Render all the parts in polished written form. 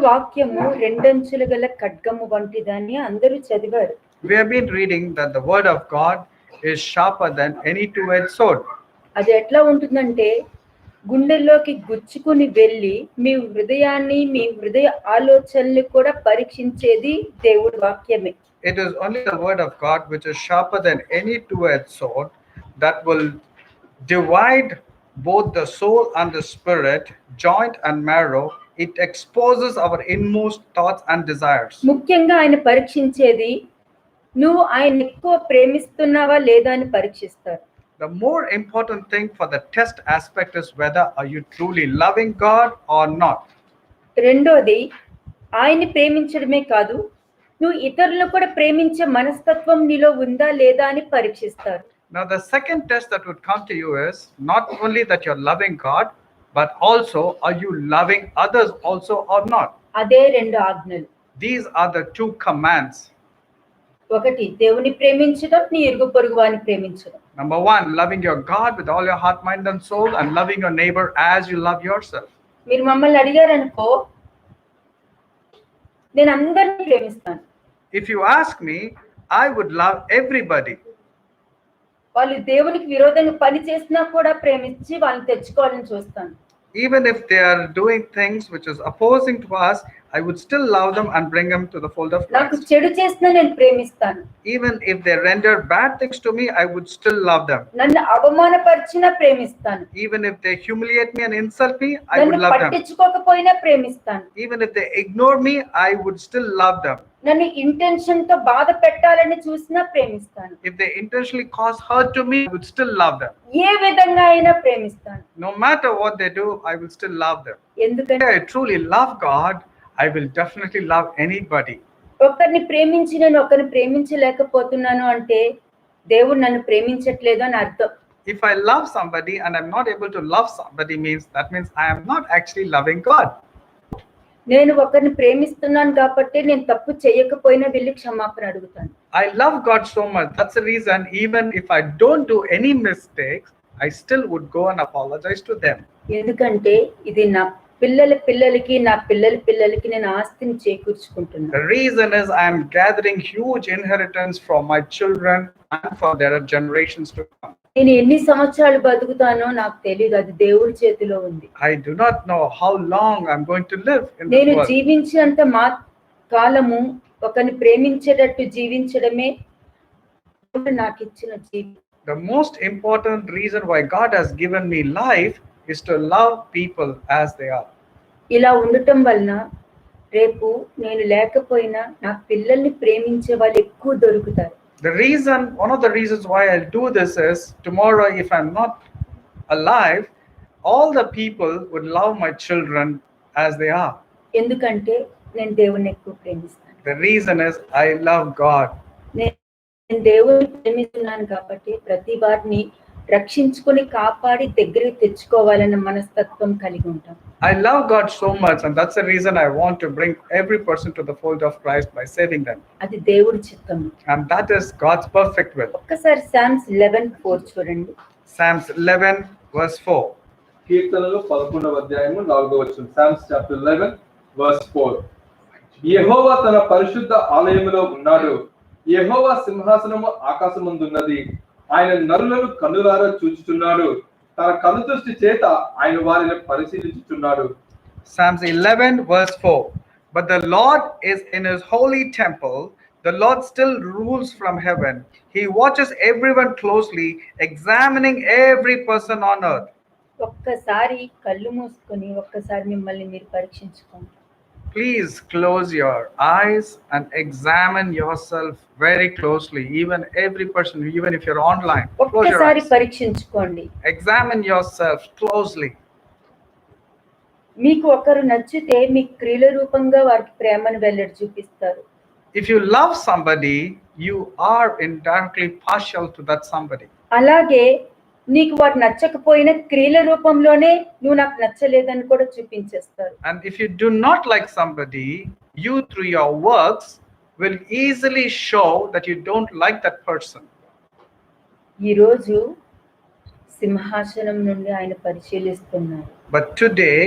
వాక్యము రెండంచుల గల ఖడ్గము వంటిదని అందరూ చదివారు. We have been reading that the word of God is sharper than any two-edged sword. అది ఎట్లా ఉంటుందంటే గుండెల్లోకి గుచ్చుకుని వెళ్ళి మీ హృదయాన్ని మీ హృదయ ఆలోచనల్ని కూడా పరీక్షించేది దేవుడి వాక్యమే. It is only the word of God which is sharper than any two-edged sword that will divide both the soul and the spirit, joint and marrow. It exposes our inmost thoughts and desires. ముఖ్యంగా ఆయన పరీక్షించేది నువ్వు ఆయన ఎక్కువ ప్రేమిస్తున్నావా లేదా అని పరీక్షిస్తారు. The more important thing for the test aspect is whether are you truly loving God or not. రెండోది ఆయన్ని ప్రేమించడమే కాదు నువ్వు ఇతరులను కూడా ప్రేమించే మనస్తత్వం నీలో ఉందా లేదా అని పరీక్షిస్తారు. Now the second test that would come to you is not only that you're loving God, but also are you loving others also or not. అదే రెండు ఆజ్ఞలు. These are the two commands. ఒకటి దేవుని ప్రేమించడం, నీ ఇరుగు పొరుగు వారిని ప్రేమించడం. Number one, loving your God with all your heart, mind and soul, and loving your neighbor as you love yourself. మీరు మమ్మల్ని అడిగారనుకో నేను అందరిని ప్రేమిస్తాను. If you ask me, I would love everybody. వాళ్ళు దేవునికి విరోధంగా పని చేసినా కూడా ప్రేమించి వాళ్ళని తెచ్చుకోవాలని చూస్తాను. Even if they are doing things which is opposing to us, I would still love them and bring them to the fold of నాకు Christ. చెడు చేసినా నేను ప్రేమిస్తాను. Even if they render bad things to me, I would still love them. నన్ను అవమానపరిచినా ప్రేమిస్తాను. Even if they humiliate me and insult me, I would నన్ను love them. పట్టించుకోకపోయినా ప్రేమిస్తాను. Even if they ignore me, I would still love them. నన్ను intention తో బాధ పెట్టాలని చూసినా ప్రేమిస్తాను. If they intentionally cause hurt to me, I would still love them. ఏ విధంగా అయినా ప్రేమిస్తాను. No matter what they do, I will still love them. ఎందుకంటే If I truly love God, I will definitely love anybody. ఒకరిని ప్రేమించి నేను ఒకరిని ప్రేమించలేకపోతున్నాను అంటే దేవుడు నన్ను ప్రేమించట్లేదు అని అర్థం. If I love somebody and I'm not able to love somebody, that means I am not actually loving God. నేను ఒకరిని ప్రేమిస్తున్నాను కాబట్టి నేను తప్పు చేయకపోయినా వెళ్ళి క్షమాపణ అడుగుతాను. I love God so much. That's the reason even if I don't do any mistakes, I still would go and apologize to them. ఎందుకంటే ఇది నా పిల్లల పిల్లలకి నా పిల్లల పిల్లలకి నేను ఆస్తిని చేకూర్చుకుంటున్నాను. The reason is I am gathering huge inheritance from my children and for their generations to come. నేను ఎన్ని సంవత్సరాలు బతుకుతానో నాకు తెలియదు, అది దేవుడి చేతిలో ఉంది. I do not know how long I'm going to live in this నేను world. జీవించినంత మా కాలము ఒకరిని ప్రేమించేటట్టు జీవించడమే నాకు ఇచ్చిన జీవితం. The most important reason why God has given me life is to love people as they are. ఇలా ఉండటం వలన రేపు నేను లేకపోయినా నా పిల్లల్ని ప్రేమించే వాళ్ళు ఎక్కువ దొరుకుతారు. One of the reasons why I'll do this is tomorrow if I'm not alive, all the people would love my children as they are. ఎందుకంటే నేను దేవుని ఎక్కువ ప్రేమిస్తాను. The reason is I love God. నేను దేవుని ప్రేమిస్తున్నాను కాబట్టి ప్రతి వారిని రక్షించుకొని కాపాడి దగ్గరికి తెచ్చుకోవాలన్న మనస్తత్వం కలిగి ఉంటాం. I love God so much and that's the reason I want to bring every person to the fold of Christ by saving them. అది దేవుడి చిత్తం. And that is God's perfect will. ఒక్కసారి Psalms 11:4 చూడండి. Psalms 11 verse 4. కీర్తనలు 11వ అధ్యాయము 4వ వచనం. Psalms chapter 11 verse 4. యెహోవా తన పరిశుద్ధ ఆలయములో ఉన్నాడు. యెహోవా సింహాసనము ఆకాశమందున్నది. ఆయన నరులను కన్నులారా చూచుచున్నాడు. తన కనుదృష్టి చేత ఆయన వారిని పరిశీలించుచున్నాడు. Psalms 11 verse 4. But the Lord is in his holy temple. The Lord still rules from heaven. He watches everyone closely, examining every person on earth. ఒక్కసారి కళ్ళు మూసుకొని ఒక్కసారి మిమ్మల్ని మీరు పరీక్షించుకోండి. Please close your eyes and examine yourself very closely. Every person, even if you're online, close your ఒక్కసారి eyes. పరీక్షించుకోండి. Examine yourself closely. మీకు ఒకరు నచ్చితే మీ క్రియల రూపంగా వారికి ప్రేమను వెల్లడి చూపిస్తారు. If you love somebody, you are indirectly partial to that somebody. అలాగే నీకు వారు నచ్చకపోయినా క్రియల రూపంలోనే నువ్వు నాకు నచ్చలేదని కూడా చూపించేస్తారు. And if you do not like somebody, you through your works will easily show that you don't like that person. ఈ రోజు సింహాసనం నుండి ఆయన పరిశీలిస్తున్నారు. But today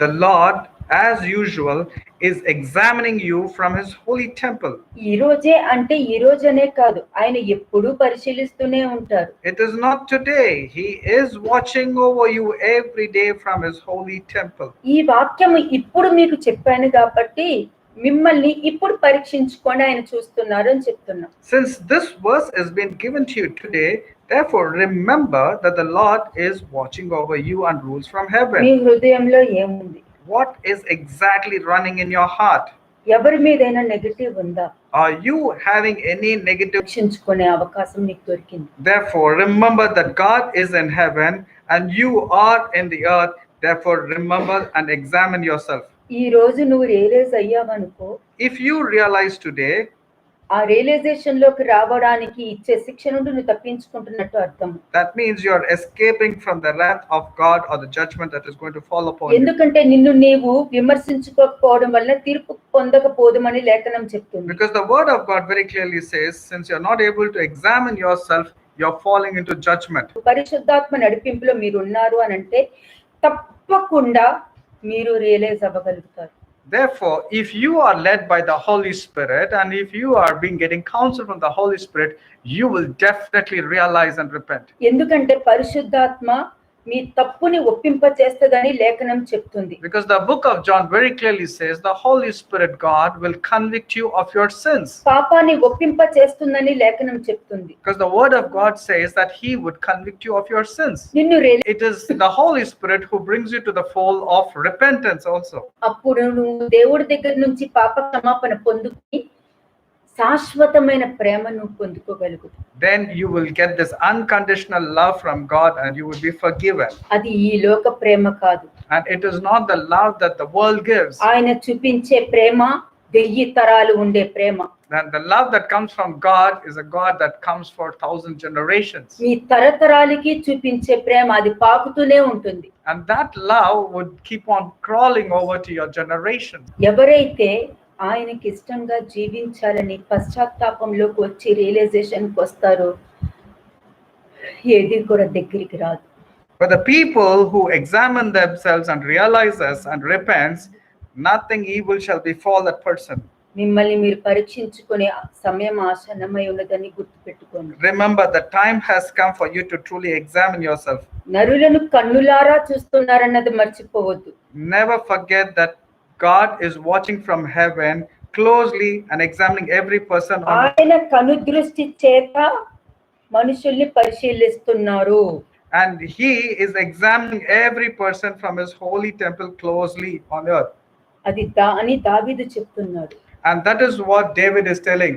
the Lord as usual, is examining you from his holy temple. ఈ రోజే అంటే ఈ రోజనే కాదు, ఆయన ఎప్పుడూ పరిశీలిస్తూనే ఉంటారు. It is not today. He is watching over you every day from his holy temple. ఈ వాక్యము ఇప్పుడు మీకు చెప్పాను కాబట్టి మిమ్మల్ని ఇప్పుడు పరీక్షించుకొని ఆయన చూస్తున్నారు అని చెప్తున్నా. Since this verse has been given to you today, therefore remember that the Lord is watching over you and rules from me heaven. హృదయంలో ఏముంది? What is exactly running in your heart? ఎవరి మీదైనా నెగటివ్ ఉందా? Are you having any negative? పరీక్షించుకునే అవకాశం మీకు దొరికింది. Therefore remember that God is in heaven and you are in the earth. Therefore remember and examine yourself. ఈ రోజు నువ్వు realize అయ్యావనుకో, If you realize today, ఆ రియలైజేషన్ లోకి రావడానికి ఇచ్చే శిక్ష నుండి నువ్వు తప్పించుకుంటున్నట్టు అర్థం. that means you are escaping from the wrath of God or the judgment that is going to fall upon you. ఎందుకంటే నిన్ను నీవు విమర్శించుకోకపోవడం వల్ల తీర్పు పొందకపోదమని లేఖనం చెప్తుంది. Because the word of God very clearly says, since you are not able to examine yourself, you are falling into judgment. పరిశుద్ధాత్మ నడిపింపులో మీరు ఉన్నారు అని అంటే తప్పకుండా మీరు realise అవ్వగలుగుతారు. Therefore, if you are led by the Holy Spirit and if you are being getting counsel from the Holy Spirit, you will definitely realize and repent. ఎందుకంటే పరిశుద్ధాత్మ మీ తప్పుని ఒప్పింప చేస్తదని లేఖనం చెప్తుంది. Because the book of John very clearly says the Holy Spirit God will convict you of your sins. పాపాన్ని ఒప్పింప చేస్తుందని లేఖనం చెప్తుంది. Because the word of God says that he would convict you of your sins. నిన్ను It is the Holy Spirit who brings you to the fold of repentance also. అప్పుడు నువ్వు దేవుడి దగ్గర నుంచి పాప క్షమాపణ పొందుకుని శాశ్వతమైన ప్రేమను పొందుకోగలుగుతావు. Then you will get this unconditional love from God and you will be forgiven. అది ఈ లోక ప్రేమ కాదు. And it is not the love that the world gives. ఆయన చూపించే ప్రేమ 1000 తరాలు ఉండే ప్రేమ. And the love that comes from God is a God that comes for 1000 generations. మీ తరతరాలకి చూపించే ప్రేమ అది పాకుతూనే ఉంటుంది. And that love would keep on crawling over to your generation. ఎవరైతే ఆయనకి ఇష్టంగా జీవించాలని పశ్చాత్తాపంలోకి వచ్చి రియలైజేషన్కి వస్తారో ఏది కూడా దగ్గరికి రాదు. But the people who examine themselves and realizes and repents, nothing evil shall befall that person. మిమ్మల్ని మీరు పరీక్షించుకునే సమయం ఆసన్నమై ఉన్నదని గుర్తుపెట్టుకోండి. Remember, the time has come for you to truly examine yourself. నరులను కన్నులారా చూస్తున్నారన్నది మర్చిపోవద్దు. Never forget that God is watching from heaven closely and examining every person on ఆయన కనుదృష్టి చేత మనుషుల్ని పరిశీలిస్తున్నారు. and he is examining every person from his holy temple closely on earth. అది అని దావీదు చెప్తున్నాడు. And that is what David is telling.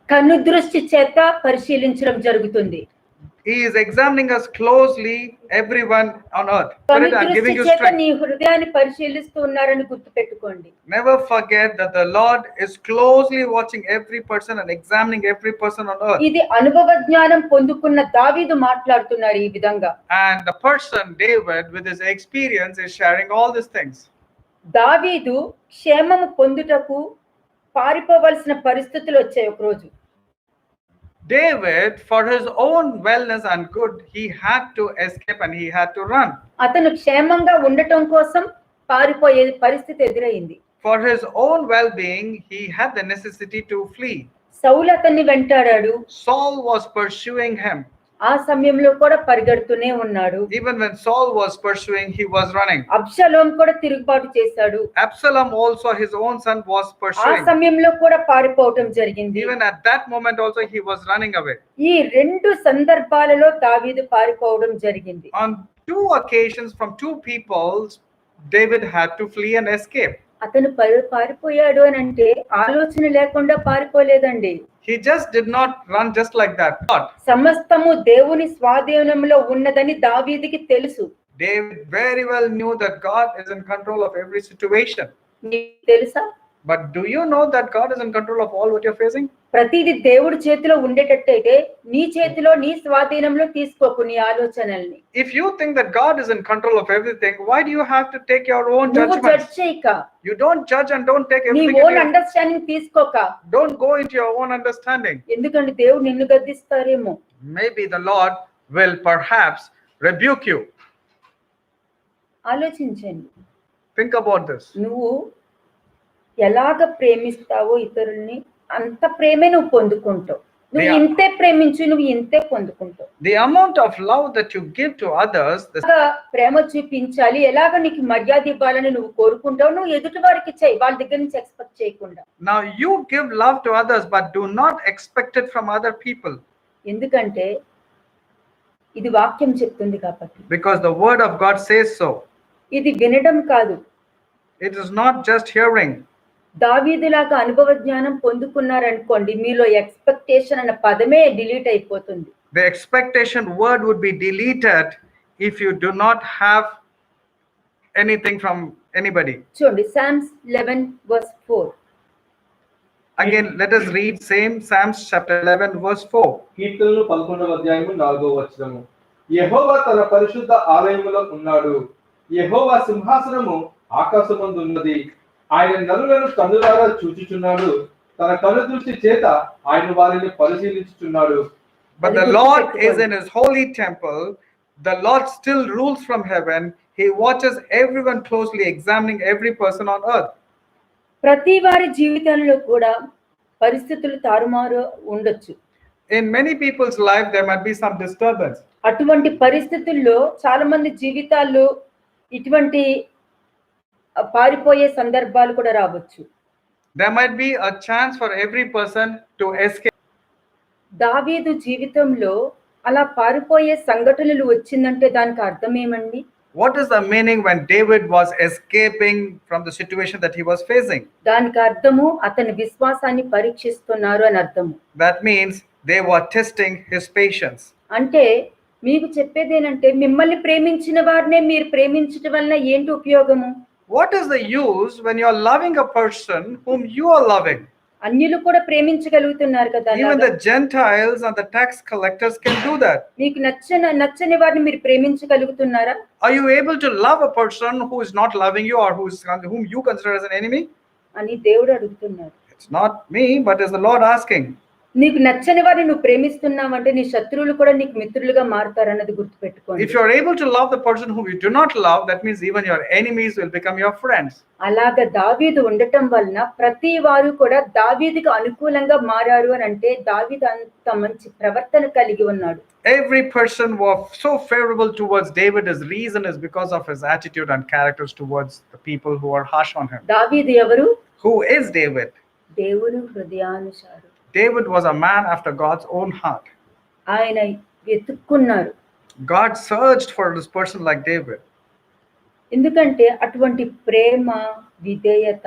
కనుదృష్టి చేత పరిశీలించడం జరుగుతుంది. He is examining us closely, everyone on earth. Spirit, I'm కనుదృష్టి giving you చేత strength. నీ హృదయాన్ని పరిశీలిస్తూ ఉన్నారని గుర్తుపెట్టుకోండి. Never forget that the Lord is closely watching every person and examining every person on earth. ఇది అనుభవ జ్ఞానం పొందుకున్న దావీదు మాట్లాడుతున్నారు ఈ విధంగా. And the person, David, with his experience, is sharing all these things. దావీదు క్షేమము పొందుటకు పారిపోవలసిన పరిస్థితులు వచ్చాయి ఒక రోజు. David, for his own wellness and good, he had to escape and he had to run. అతను క్షేమంగా ఉండటం కోసం పారిపోయే పరిస్థితి ఎదురైంది. For his own well-being, he had the necessity to flee. సౌలు అతన్ని వెంటాడాడు. Saul was pursuing him. ఆ సమయంలో కూడా పరిగెడుతూనే ఉన్నాడు. Even when Saul was pursuing, he was running. Absalom కూడా తిరుగుబాటు చేశాడు. Absalom also, his own son, was ఆ pursuing. సమయంలో కూడా పారిపోవటం జరిగింది. Even at that moment also, he was running away. ఈ 2 సందర్భాలలో దావీదు పారిపోవడం జరిగింది. On 2 occasions from 2 people, David had to flee and escape. అతను పారిపోయాడు అని అంటే ఆలోచన లేకుండా పారిపోలేదండి. He just did not run just like that. But సమస్తము దేవుని స్వాధీనంలో ఉన్నదని దావీదుకి తెలుసు. David very well knew that God is in control of every situation. నీకు తెలుసా? But do you know that God is in control of all what you're facing? ప్రతిదీ దేవుడి చేతిలో ఉండేటట్టయితే నీ చేతిలో నీ స్వాధీనంలో తీసుకోకు నీ ఆలోచనల్ని. If you think that God is in control of everything, why do you have to take your own నువ్వు judgments? జడ్జ్ చేయక, You don't judge and don't take నీ everything. Own into your- understanding తీసుకోక. Don't go into your own understanding. ఎందుకంటే దేవుడు నిన్ను గద్దిస్తారేమో. Maybe the Lord will perhaps rebuke you. ఆలోచించండి. Think about this. నువ్వు ఎలాగ ప్రేమిస్తావో ఇతరుల్ని అంత ప్రేమే నువ్వు పొందుకుంటావు. నువ్వు Yeah. ఇంతే ప్రేమించు, నువ్వు ఇంతే పొందుకుంటావు. The amount of love that you give to others, ఎలాగ ప్రేమ చూపించాలి, ఎలాగ నీకు మర్యాద ఇవ్వాలని నువ్వు కోరుకుంటావు, నువ్వు ఎదుటి వారికి చేయి, వాళ్ళ దగ్గర నుంచి ఎక్స్పెక్ట్ చేయకుండా. now you give love to others, but do not expect it from other people, ఎందుకంటే ఇది వాక్యం చెప్తుంది కాబట్టి. because the word of God says so. ఇది వినడం కాదు. It is not just hearing. దావీదులాగా అనుభవ జ్ఞానం పొందుకున్నారనుకోండి, మీలో ఎక్స్పెక్టేషన్ అన్న పదమే డిలీట్ అయిపోతుంది. The expectation word would be deleted if you do not have anything from anybody. చూడండి Psalms 11:4. Again, let us read same Psalms chapter 11 verse 4. కీర్తనలు 11వ అధ్యాయము 4వ వచనము. యెహోవా తన పరిశుద్ధ ఆలయములో ఉన్నాడు. యెహోవా సింహాసనము ఆకాశమందు ఉన్నది. ఆయన నరులను కన్నులారా చూచుచున్నాడు. తన కనుదృష్టి చేత ఆయన వారిని పరిశీలించుచున్నాడు. But the Lord is in his holy temple. The Lord still rules from heaven. He watches everyone closely, examining every person on earth. ప్రతి వారి జీవితంలో కూడా పరిస్థితులు తారుమారు ఉండొచ్చు. In many people's life, there might be some disturbance. అటువంటి పరిస్థితుల్లో చాలా మంది జీవితాల్లో ఇటువంటి పారిపోయే సందర్భాలు కూడా రావచ్చు. There might be a chance for every person to escape. దావీదు జీవితంలో అలా పారిపోయే సంఘటనలు వచ్చిందంటే దానికి అర్థం ఏమండి? What is the meaning when David was escaping from the situation that he was facing? దానికి అర్థము అతని విశ్వాసాన్ని పరీక్షిస్తున్నారు అని అర్థము. That means they were testing his patience. అంటే మీకు చెప్పేదేనంటే మిమ్మల్ని ప్రేమించిన వారినే మీరు ప్రేమించడం వలన ఏంటి ఉపయోగము? What is the use when you are loving a person whom you are loving? అన్యులు కూడా ప్రేమించగలుగుతున్నారు కదా. Even the Gentiles and the tax collectors can do that. మీకు నచ్చని వారిని మీరు ప్రేమించగలుగుతున్నారా? Are you able to love a person who is not loving you or whom you consider as an enemy? అని దేవుడు అడుగుతున్నాడు. It's not me, but it's the Lord asking. నీకు నచ్చని వారిని నువ్వు ప్రేమిస్తున్నావంటే నీ శత్రువులు కూడా నీకు మిత్రులుగా మారుతారన్నది గుర్తుపెట్టుకోండి. If you are able to love the person whom you do not love, that means even your enemies will become your friends. అలాగా దావీదు ఉండటం వలన ప్రతి వారు కూడా దావీదుకు అనుకూలంగా మారారు అని అంటే దావీదు అంత మంచి ప్రవర్తన కలిగి ఉన్నాడు. Every person was so favorable towards David. His reason is because of his attitude and characters towards the people who are harsh on him. దావీదు ఎవరు? Who is David? దేవుని హృదయానుసారుడు. David was a man after God's own heart. ఆయన వెతుక్కున్నారు. God searched for this person like David. ఎందుకంటే అటువంటి ప్రేమ, విధేయత,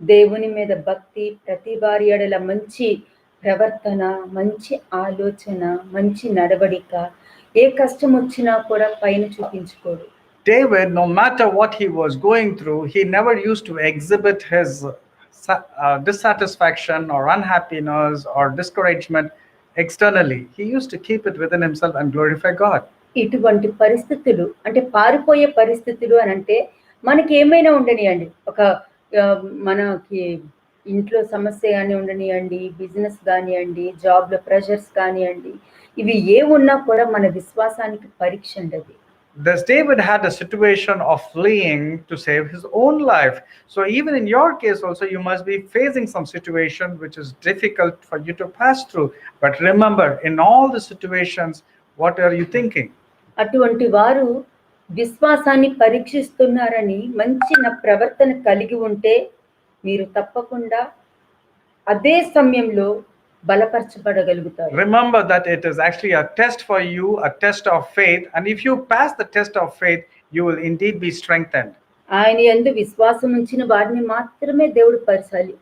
దేవుని మీద భక్తి, ప్రతి వారి ఎడల మంచి ప్రవర్తన, మంచి ఆలోచన, మంచి నడవడిక, ఏ కష్టం వచ్చినా కూడా పైన చూపించుకోడు. David, no matter what he was going through, he never used to exhibit his dissatisfaction or unhappiness or discouragement externally. He used to keep it within himself and glorify God. ఇటువంటి పరిస్థితులు అంటే పారిపోయే పరిస్థితులు అని అంటే మనకి ఏమైనా ఉండనియండి, ఒక మనకి ఇంట్లో సమస్య కానీ ఉండనియండి, బిజినెస్ కానివ్వండి, జాబ్లో ప్రెషర్స్ కానివ్వండి, ఇవి ఏ ఉన్నా కూడా మన విశ్వాసానికి పరీక్ష ఉండదు. Thus David had a situation of fleeing to save his own life. So even in your case also, you must be facing some situation which is difficult for you to pass through. But remember, in all the situations, what are you thinking? అటువంటి వారు విశ్వాసాన్ని పరీక్షిస్తున్నారని మంచి ప్రవర్తన కలిగి ఉంటే మీరు తప్పకుండా అదే సమయంలో బలపరచబడగలుగుతారు. Remember that it is actually a test for you, a test of faith, and if you pass the test of faith, you will indeed be strengthened. ఆయన యందు విశ్వాసం ఉంచిన వారిని మాత్రమే దేవుడు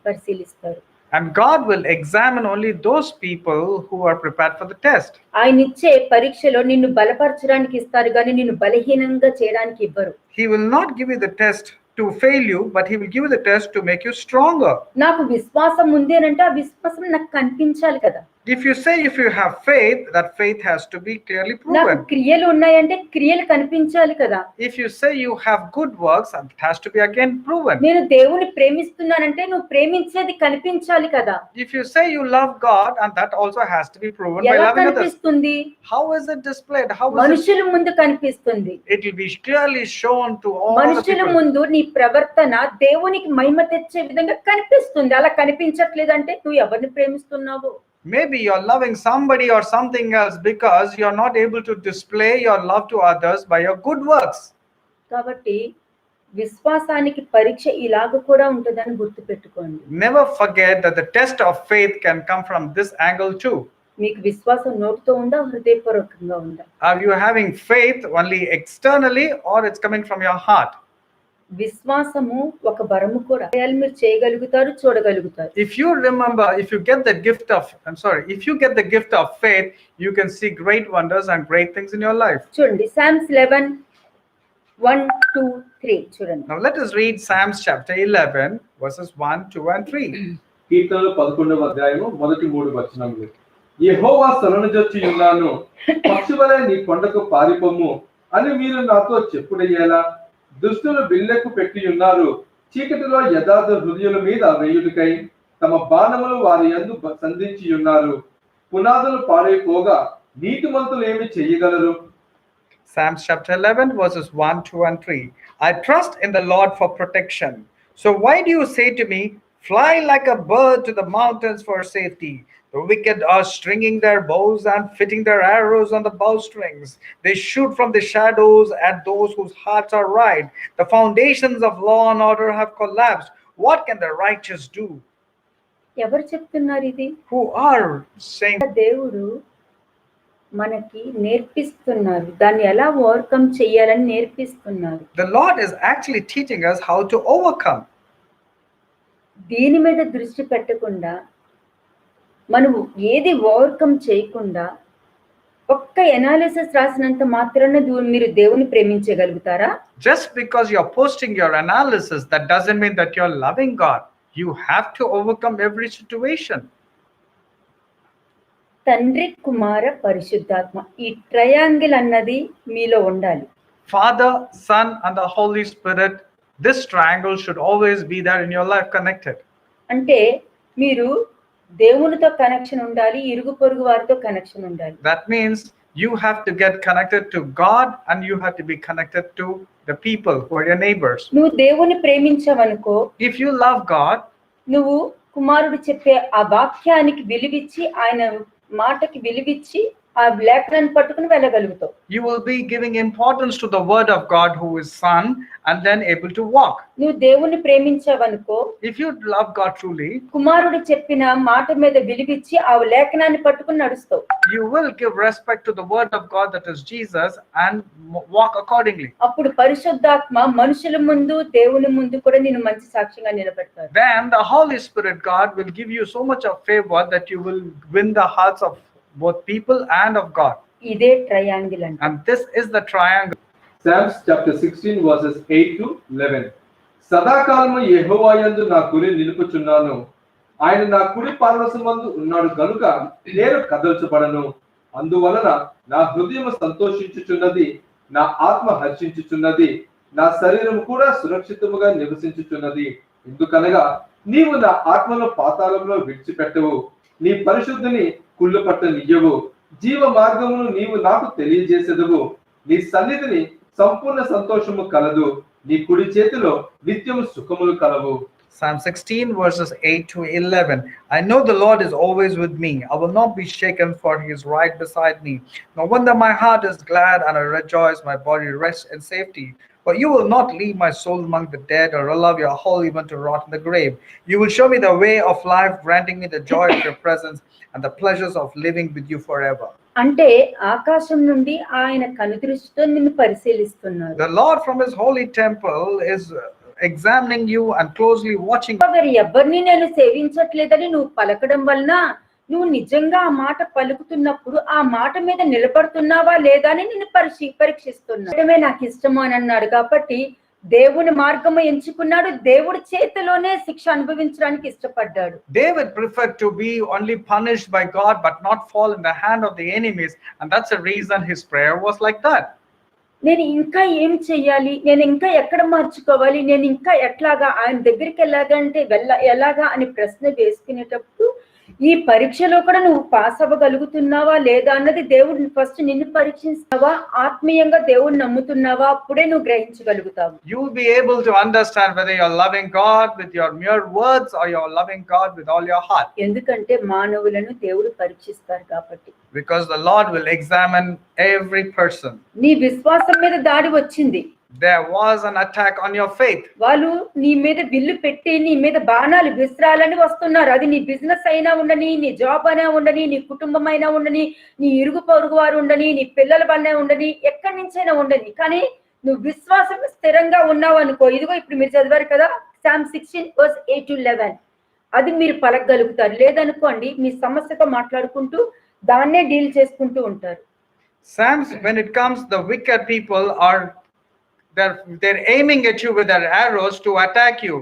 పరిశీలిస్తారు. And God will examine only those people who are prepared for the test. ఆయన ఇచ్చే పరీక్షలో నిన్ను బలపరచడానికి ఇస్తారు కానీ నిన్ను బలహీనంగా చేయడానికి ఇవ్వరు. He will not give you the test to fail you, but he will give you the test to make you stronger. నాకు విశ్వాసం ఉంది అని అంటే ఆ విశ్వాసం నాకు కనిపించాలి కదా. If you say if you have faith, that faith has to be clearly నాకు proven. క్రియలు ఉన్నాయంటే క్రియలు కనిపించాలి కదా. If you say you have good works, it has to be again proven. నేను దేవుని ప్రేమిస్తున్నానంటే నువ్వు ప్రేమించేది కనిపించాలి కదా. If you say you love God, and that also has to be proven by ఎలా loving others. కనిపిస్తుంది? How is it displayed? How is మనుషుల ముందు కనిపిస్తుంది. it will be clearly shown to all the మనుషుల people. ముందు నీ ప్రవర్తన దేవునికి మహిమ తెచ్చే విధంగా కనిపిస్తుంది. అలా కనిపించట్లేదంటే నువ్వు ఎవరిని ప్రేమిస్తున్నావు? Maybe you're loving somebody or something else because you're not able to display your love to others by your good works. కాబట్టి విశ్వాసానికి పరీక్ష ఇలాగ కూడా ఉంటుందని గుర్తుపెట్టుకోండి. Never forget that the test of faith can come from this angle too. మీకు విశ్వాసం నోటితో ఉందా, హృదయపూర్వకంగా ఉందా? Are you having faith only externally or it's coming from your heart? విశ్వాసము ఒక వరము కూడా. మీరు చేయగలుగుతారు, చూడగలుగుతారు. If you remember, if you get the gift of, if you get the gift of faith, you can see great wonders and great things in your life. చూడండి Psalms 11:1-3 చూడండి. Now let us read Psalms chapter 11 verses 1, 2 and 3. కీర్తనలు 11వ అధ్యాయము మొదటి 3 వచనములు. యెహోవా శరణుజొచ్చి ఉన్నాను, పక్షివలె నీ కొండకు పారిపోము అని మీరు నాతో చెప్పుడయ్యేలా. దుష్టులు బిల్లెక్కు పెట్టి ఉన్నారు, చీకటిలో యథార్థ హృదయుల మీద వేయుడికై తమ బాణములు వారి యందు సంధించి ఉన్నారు. పునాదులు పాడైపోగా నీతిమంతులు ఏమి చేయగలరు? Psalms chapter 11 verses 1, 2 and 3. I trust in the Lord for protection. So why do you say to me, fly like a bird to the mountains for safety? The wicked are stringing their bows and fitting their arrows on the bowstrings. They shoot from the shadows at those whose hearts are right. The foundations of law and order have collapsed. What can the righteous do? ఎవరు చెప్తున్నారు ఇది? Who are saying? దేవుడు మనకి నేర్పిస్తున్నారు, దాన్ని ఎలా overcome చేయాలని నేర్పిస్తున్నారు. The Lord is actually teaching us how to overcome. దీని మీద దృష్టి పెట్టకుండా మనము ఏది ఓవర్కమ్ చేయకుండా ఒక్క ఎనాలిసిస్ రాసినంత మాత్రాన మీరు దేవుని ప్రేమించగలుగుతారా? Just because you're posting your analysis, that doesn't mean that you're loving God. You have to overcome every situation. తండ్రి, కుమార, పరిశుద్ధాత్మ, ఈ ట్రయాంగిల్ అన్నది మీలో ఉండాలి. Father, Son and the Holy Spirit, this triangle should always be there in your life, connected. అంటే మీరు దేవునితో connection ఉండాలి, ఇరుగు పొరుగు వారితో కనెక్షన్ ఉండాలి. That means you have to get connected to God and you have to be connected to the people who are your neighbors. నువ్వు దేవుని ప్రేమించావనుకో, If you love God, నువ్వు కుమారుడు చెప్పే ఆ వాక్యానికి విలువిచ్చి, ఆయన మాటకి విలువిచ్చి ఆ లేఖనాన్ని పట్టుకుని వెళ్ళగలుగుతావు. you will be giving importance to the word of God who is Son and then able to walk. నువ్వు దేవుని ప్రేమించావనుకో, If you love God truly, కుమారుడు చెప్పిన మాట మీద విలువిచ్చి ఆ లేఖనాన్ని పట్టుకుని నడుస్తావు. you will give respect to the word of God, that is Jesus, and walk accordingly. అప్పుడు పరిశుద్ధాత్మ మనుషుల ముందు దేవుని ముందు కూడా నేను మంచి సాక్ష్యంగా నిలబెడతారు. Then the Holy Spirit God will give you so much of favor that you will win the hearts of both people and of God. ఇదే ట్రయాంగిల్ అంటే. And this is the triangle. Psalms chapter 16 verses 8-11. సదాకాలము యెహోవా యందు నా గురి నిలుపుచున్నాను, ఆయన నా కుడి పార్శ్వమందు ఉన్నాడు గనుక నేను కదల్చబడను. అందువలన నా హృదయం సంతోషించుచున్నది, నా ఆత్మ హర్షించుచున్నది, నా శరీరం కూడా సురక్షితముగా నివసించుచున్నది. ఎందుకనగా నీవు నా ఆత్మను పాతాళంలో విడిచిపెట్టవు, నీ పరిశుద్ధిని కుళ్ళు పట్టనియ్యవు. జీవ మార్గమును నీవు నాకు తెలియజేసేదవు. నీ సన్నిధిని సంపూర్ణ సంతోషము కలదు, నీ కుడి చేతిలో నిత్యము సుఖములు కలవు. Psalm 16 verses 8-11. I know the Lord is always with me. I will not be shaken, for he is right beside me. No wonder my heart is glad and I rejoice, my body rests in safety. For you will not leave my soul among the dead or allow your Holy One to rot in the grave. You will show me the way of life, granting me the joy of your presence and the pleasures of living with you forever. అంటే ఆకాశం నుండి ఆయన కనుదృష్టితో నిన్ను పరిశీలిస్తున్నారు. The Lord from his holy temple is examining you and closely watching. ఎవరిని నేను సేవించట్లేదని నువ్వు పలకడం వలన నువ్వు నిజంగా ఆ మాట పలుకుతున్నప్పుడు ఆ మాట మీద నిలబడుతున్నావా లేదా అని నిన్ను పరీక్షిస్తున్నాడు. నాకు ఇష్టము అని అన్నాడు కాబట్టి దేవుని మార్గము ఎంచుకున్నాడు. దేవుడి చేతిలోనే శిక్ష అనుభవించడానికి ఇష్టపడ్డాడు. David preferred to be only punished by God but not fall in the hand of the enemies, and that's the reason his prayer was like that. నేను ఇంకా ఏం చెయ్యాలి, నేను ఇంకా ఎక్కడ మార్చుకోవాలి, నేను ఇంకా ఎట్లాగా ఆయన దగ్గరికి ఎలాగా అని ప్రశ్న వేసుకునేటప్పుడు ఈ పరీక్షలో కూడా నువ్వు పాస్ అవ్వగలుగుతున్నావా లేదా అన్నది దేవుడు ఫస్ట్ నిన్ను పరీక్షిస్తావా, ఆత్మీయంగా దేవుడిని నమ్ముతున్నావా, అప్పుడే నువ్వు గ్రహించగలుగుతావు. You will be able to understand whether you're loving God with your mere words or you're loving God with all your heart. ఎందుకంటే మానవులను దేవుడు పరీక్షిస్తారు కాబట్టి. Because the Lord will examine every person. నీ విశ్వాసం మీద దాడి వచ్చింది. There was an attack on your faith. వాళ్ళు నీ మీద విల్లు పెట్టి నీ మీద బాణాలు విసిరాలని వస్తున్నారు. అది నీ బిజినెస్ అయినా ఉండని, నీ జాబ్ అయినా ఉండని, నీ కుటుంబం అయినా ఉండని, నీ ఇరుగు పొరుగు వారు ఉండని, నీ పిల్లల వల్లనే ఉండని, ఎక్కడి నుంచైనా ఉండని. కానీ నువ్వు విశ్వాసం స్థిరంగా ఉన్నావు అనుకో, ఇదిగో ఇప్పుడు మీరు చదివారు కదా Psalm 16:8-11, అది మీరు పలకగలుగుతారు. లేదనుకోండి మీ సమస్యతో మాట్లాడుకుంటూ దాన్నే డీల్ చేసుకుంటూ ఉంటారు. Psalms, when it comes, the wicked people are they're aiming at you with their arrows to attack you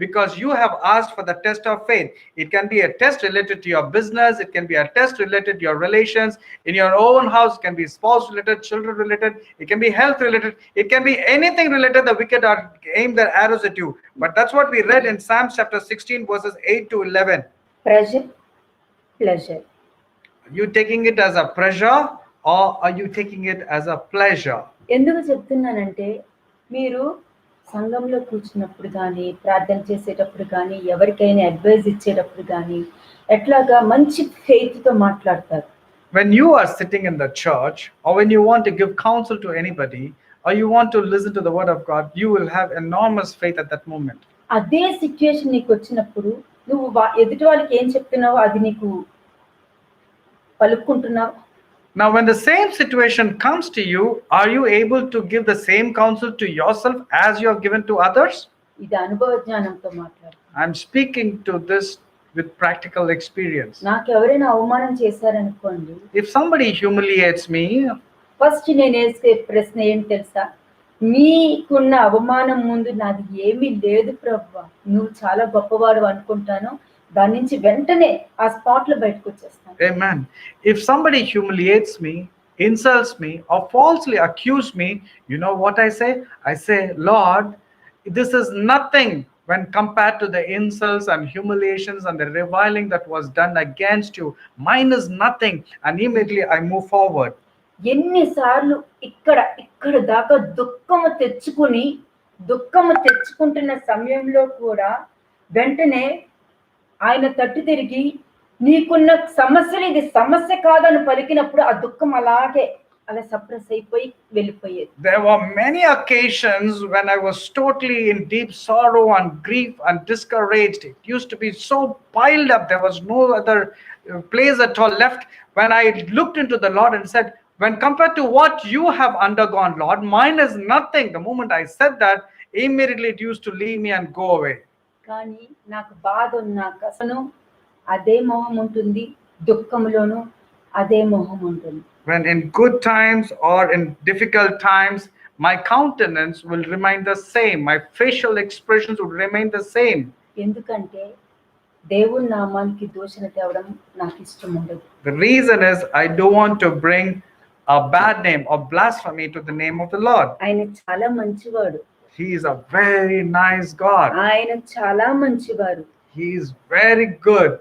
because you have asked for the test of faith. It can be a test related to your business, it can be a test related to your relations in your own house, it can be spouse related, children related, it can be health related, it can be anything related. The wicked are aim their arrows at you. But that's what we read in Psalms chapter 16 verses 8-11. Pleasure. Are you taking it as a pressure or are you taking it as a pleasure? ఎందుకు చెప్తున్నానంటే, మీరు సంఘంలో కూర్చున్నప్పుడు కానీ, ప్రార్థన చేసేటప్పుడు కానీ, ఎవరికైనా అడ్వైజ్ ఇచ్చేటప్పుడు కానీ ఎట్లాగా మంచి ఫెయిత్తో మాట్లాడతారు. When you are sitting in the church or when you want to give counsel to anybody or you want to listen to the word of God, you will have enormous faith at that moment. అదే situation నీకు వచ్చినప్పుడు నువ్వు ఎదుటి వాళ్ళకి ఏం చెప్తున్నావో అది నీకు పలుకుంటున్నావు. Now, when the same situation comes to you, are you able to give the same counsel to yourself as you have given to others? ఇది అనుభవ జ్ఞానంతో మాట్లాడు. I'm speaking to this with practical experience. నాకు ఎవరైనా అవమానం చేశారనుకోండి, If somebody humiliates me, first నేను వేసే ప్రశ్న ఏంటి తెలుసా, నీకున్న అవమానం ముందు నాది ఏమీ లేదు ప్రభువా, నువ్వు చాలా గొప్పవాడు అనుకుంటాను, దాని నుంచి వెంటనే ఆ స్పాట్ లో బయటకు వచ్చేస్తాను. amen. If somebody humiliates me, insults me or falsely accuse me, you know what I say? I say, Lord, this is nothing when compared to the insults and humiliations and the reviling that was done against you. Mine is nothing. And immediately I move forward. ఎన్నిసార్లు ఇక్కడ దాకా దుఃఖము తెచ్చుకుంటున్న సమయంలో కూడా వెంటనే ఆయన తట్టు తిరిగి నీకున్న సమస్యలు ఇది సమస్య కాదని పలికినప్పుడు ఆ దుఃఖం అలా సప్రెస్ అయిపోయి వెళ్ళిపోయేది. There were many occasions when I was totally in deep sorrow and grief and discouraged. It used to be so piled up. There was no other place at all left. When I looked into the Lord and said, when compared to what you have undergone, Lord, mine is nothing. The moment I said that, immediately it used to leave me and go away. కానీ నాకు బాధ ఉన్నా కసను అదే మొహం ఉంటుంది, దుఃఖంలోనూ అదే మొహం ఉంటుంది. When in good times or in difficult times, my countenance will remain the same. My facial expressions will remain the same. ఎందుకంటే దేవుని నామానికి దూషణ తేవడం నాకు ఇష్టం ఉండదు. The reason is I don't want to bring a bad name or blasphemy to the name of the Lord. ఆయన చాలా మంచివాడు. He is a very nice God. ఆయన చాలా మంచివారు. He is very good.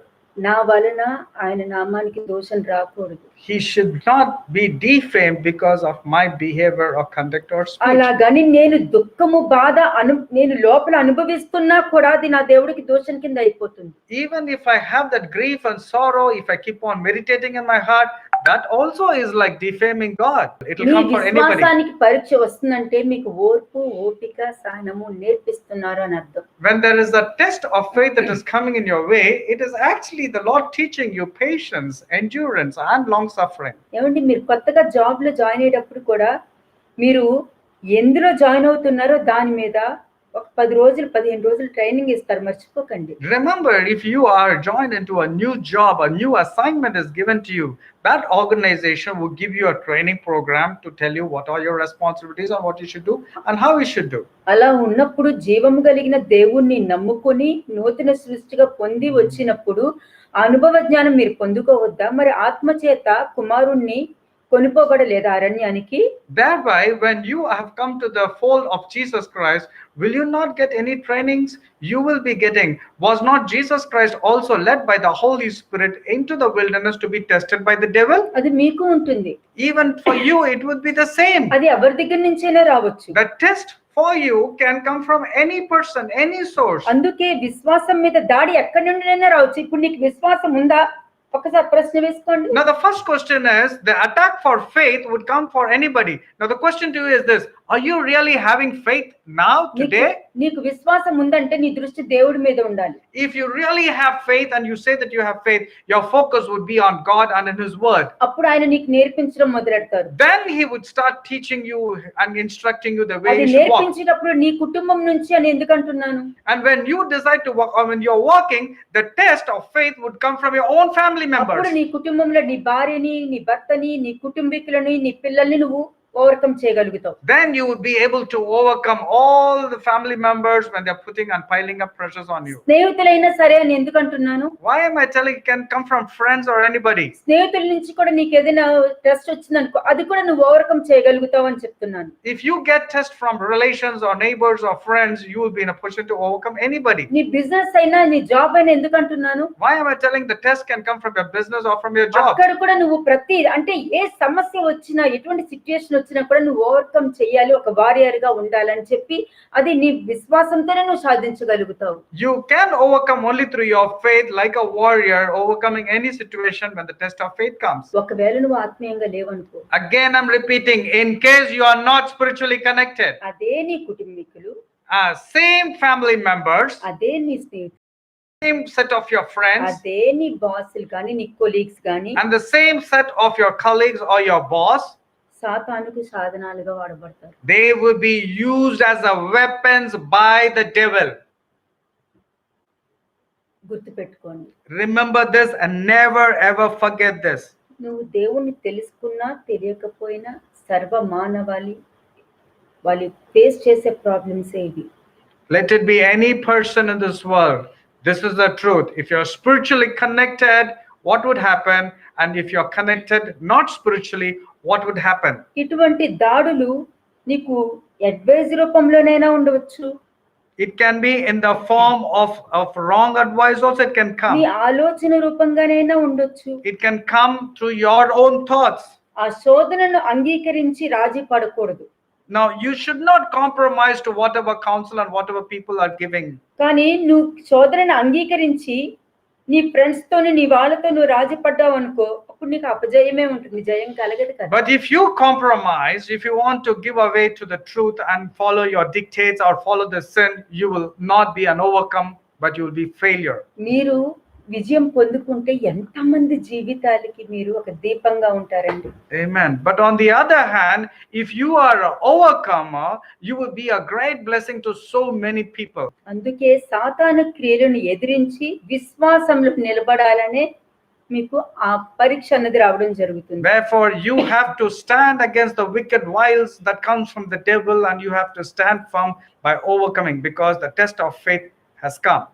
నా వలన ఆయన నామానికి దోషం రాకూడదు. He should not be defamed because of my behavior or conduct or speech. అలాగని నేను దుఃఖము బాధ నేను లోపల అనుభవిస్తున్నా కూడా అది నా దేవుడికి దోషం కింద అయిపోతుంది. Even if I have that grief and sorrow, if I keep on meditating in my heart, that also is like defaming God. It will come for anybody. విశ్వాసానికి పరీక్ష వస్తుందంటే మీకు ఓర్పు, ఓపిక, సహనము నేర్పిస్తున్నారు అని అర్థం. When there is a test of faith that is coming in your way, it is actually the Lord teaching you patience, endurance and long suffering. ఏమండి, మీరు కొత్తగా జాబ్ లో జాయిన్ అయ్యేటప్పుడు కూడా మీరు ఎందులో జాయిన్ అవుతున్నారో దాని మీద ఒక 10 రోజులు 15 రోజులు ట్రైనింగ్ ఇస్తారు, మర్చిపోకండి. Remember, if you are joined into a new job, a new assignment is given to you, that organization will give you a training program to tell you what are your responsibilities and what you should do and how you should do. అలా ఉన్నప్పుడు జీవము కలిగిన దేవుణ్ణి నమ్ముకొని నూతన సృష్టిగా పొంది వచ్చినప్పుడు ఆ అనుభవ జ్ఞానం మీరు పొందుకోవద్దా? మరి ఆత్మచేత కుమారుణ్ణి కొనుపోబడలేదా అరణ్యానికి? Thereby, when you have come to the fold of Jesus Christ, will you not get any trainings? You will be getting. Was not Jesus Christ also led by the Holy Spirit into the wilderness to be tested by the devil? అది మీకు ఉంటుంది. Even for you, it would be the same. అది ఎవరి దగ్గర నుంచైనా రావచ్చు. The test for you can come from any person, any source. అందుకే విశ్వాసం మీద దాడి ఎక్కడి నుండినైనా రావచ్చు. ఇప్పుడు నీకు విశ్వాసం ఉందా? ఒకసారి ప్రశ్న వేసుకోండి. Now the first question is, the attack for faith would come for anybody. Now the question to you is this: are you really having faith now, today? నీకు విశ్వాసం ఉందంటే నీ దృష్టి దేవుడి మీద ఉండాలి. If you really have faith and you say that you have faith, your focus would be on God and in His Word. అప్పుడు ఆయన నీకు నేర్పించడం మొదలెడతారు. Then He would start teaching you and instructing you the way అది you should walk. నేర్పించేటప్పుడు నీ కుటుంబం నుంచి అని ఎందుకు అంటున్నాను? And when you decide to walk, or when you're walking, the test of faith would come from your own family members. అప్పుడు నీ కుటుంబంలో నీ భార్యని, నీ భర్తని, నీ కుటుంబీకులని, నీ పిల్లల్ని నువ్వు overcome చేయగలుగుతావు. Then you would be able to overcome all the family members when they're putting and piling up pressures on you. స్నేహితులైనా సరే అని ఎందుకు అంటున్నాను? Why am I telling it can come from friends or anybody? స్నేహితుల నుంచి కూడా నీకు ఏదైనా test వచ్చిందనుకో, అది కూడా నువ్వు ఓవర్కమ్ చేయగలుగుతావు అని చెప్తున్నాను. If you get test from relations or neighbors or friends, you will be in a position to overcome anybody. నీ బిజినెస్ అయినా నీ జాబ్ అయినా ఎందుకు అంటున్నాను? Why am I telling the test can come from your business or from your job? అక్కడ కూడా నువ్వు ప్రతి అంటే ఏ సమస్య వచ్చినా, ఎటువంటి సిచ్యుయేషన్ వచ్చినా కూడా నువ్వు ఓవర్కమ్ చేయాలి, ఒక వారియర్ గా ఉండాలని చెప్పి అది నీ విశ్వాసంతోనే నువ్వు సాధించగలుగుతావు. You can overcome only through your faith, like a warrior overcoming any situation when the test of faith comes. ఒకవేళ నువ్వు ఆత్మీయంగా లేవనుకో, Again, I'm repeating, in case you are not spiritually connected, అదే నీ కుటుంబీకులు, same family members, అదే నీ స్నేహితులు, same set of your friends, అదే నీ బాసులు కానీ నీ కొలీగ్స్ కానీ and the same set of your colleagues or your boss, సాతానుకు సాధనాలుగా వాడబడతారు. they will be used as a weapons by the devil. గుర్తుపెట్టుకోండి. Remember this and never ever forget this. నువ్వు దేవుణ్ణి తెలుసుకున్నా తెలియకపోయినా సర్వ మానవాళి వాళ్ళు ఫేస్ చేసే ప్రాబ్లమ్స్ ఇవి. Let it be any person in this world. This is the truth. If you're spiritually connected, what would happen? And if you're connected not spiritually, what would happen? ఇటువంటి దాడులు నీకు అడ్వైజ్ రూపంలోనైనా ఉండవచ్చు. It can be in the form of wrong advice also. It can నీ come. ఆలోచన రూపంగానైనా ఉండొచ్చు. It can come through your own thoughts. ఆ శోధనను అంగీకరించి రాజీ పడకూడదు. Now, you should not compromise to whatever counsel and whatever people are giving. కానీ నువ్వు శోధనను అంగీకరించి నీ ఫ్రెండ్స్ తోని నీ వాళ్ళతో నువ్వు రాజీ పడ్డావు అనుకో, అప్పుడు నీకు అపజయమే ఉంటుంది, జయం కలగదు కదా. But if you compromise, if you want to give away to the truth and follow your dictates or follow the sin, you will not be an overcome, but you will be failure. మీరు విజయం పొందుకుంటే ఎంతమంది జీవితాలకి మీరు ఒక దీపంగా ఉంటారండి. Amen. But on the other hand, if you are an overcomer, you will be a great blessing to so many people. అందుకే సాతాను క్రియలను ఎదిరించి విశ్వాసంలో నిలబడాలనే మీకు ఆ పరీక్ష అన్నది రావడం జరుగుతుంది. Therefore, you have to stand against the wicked wiles that comes from the devil, and you have to stand firm by overcoming, because the test of faith has come.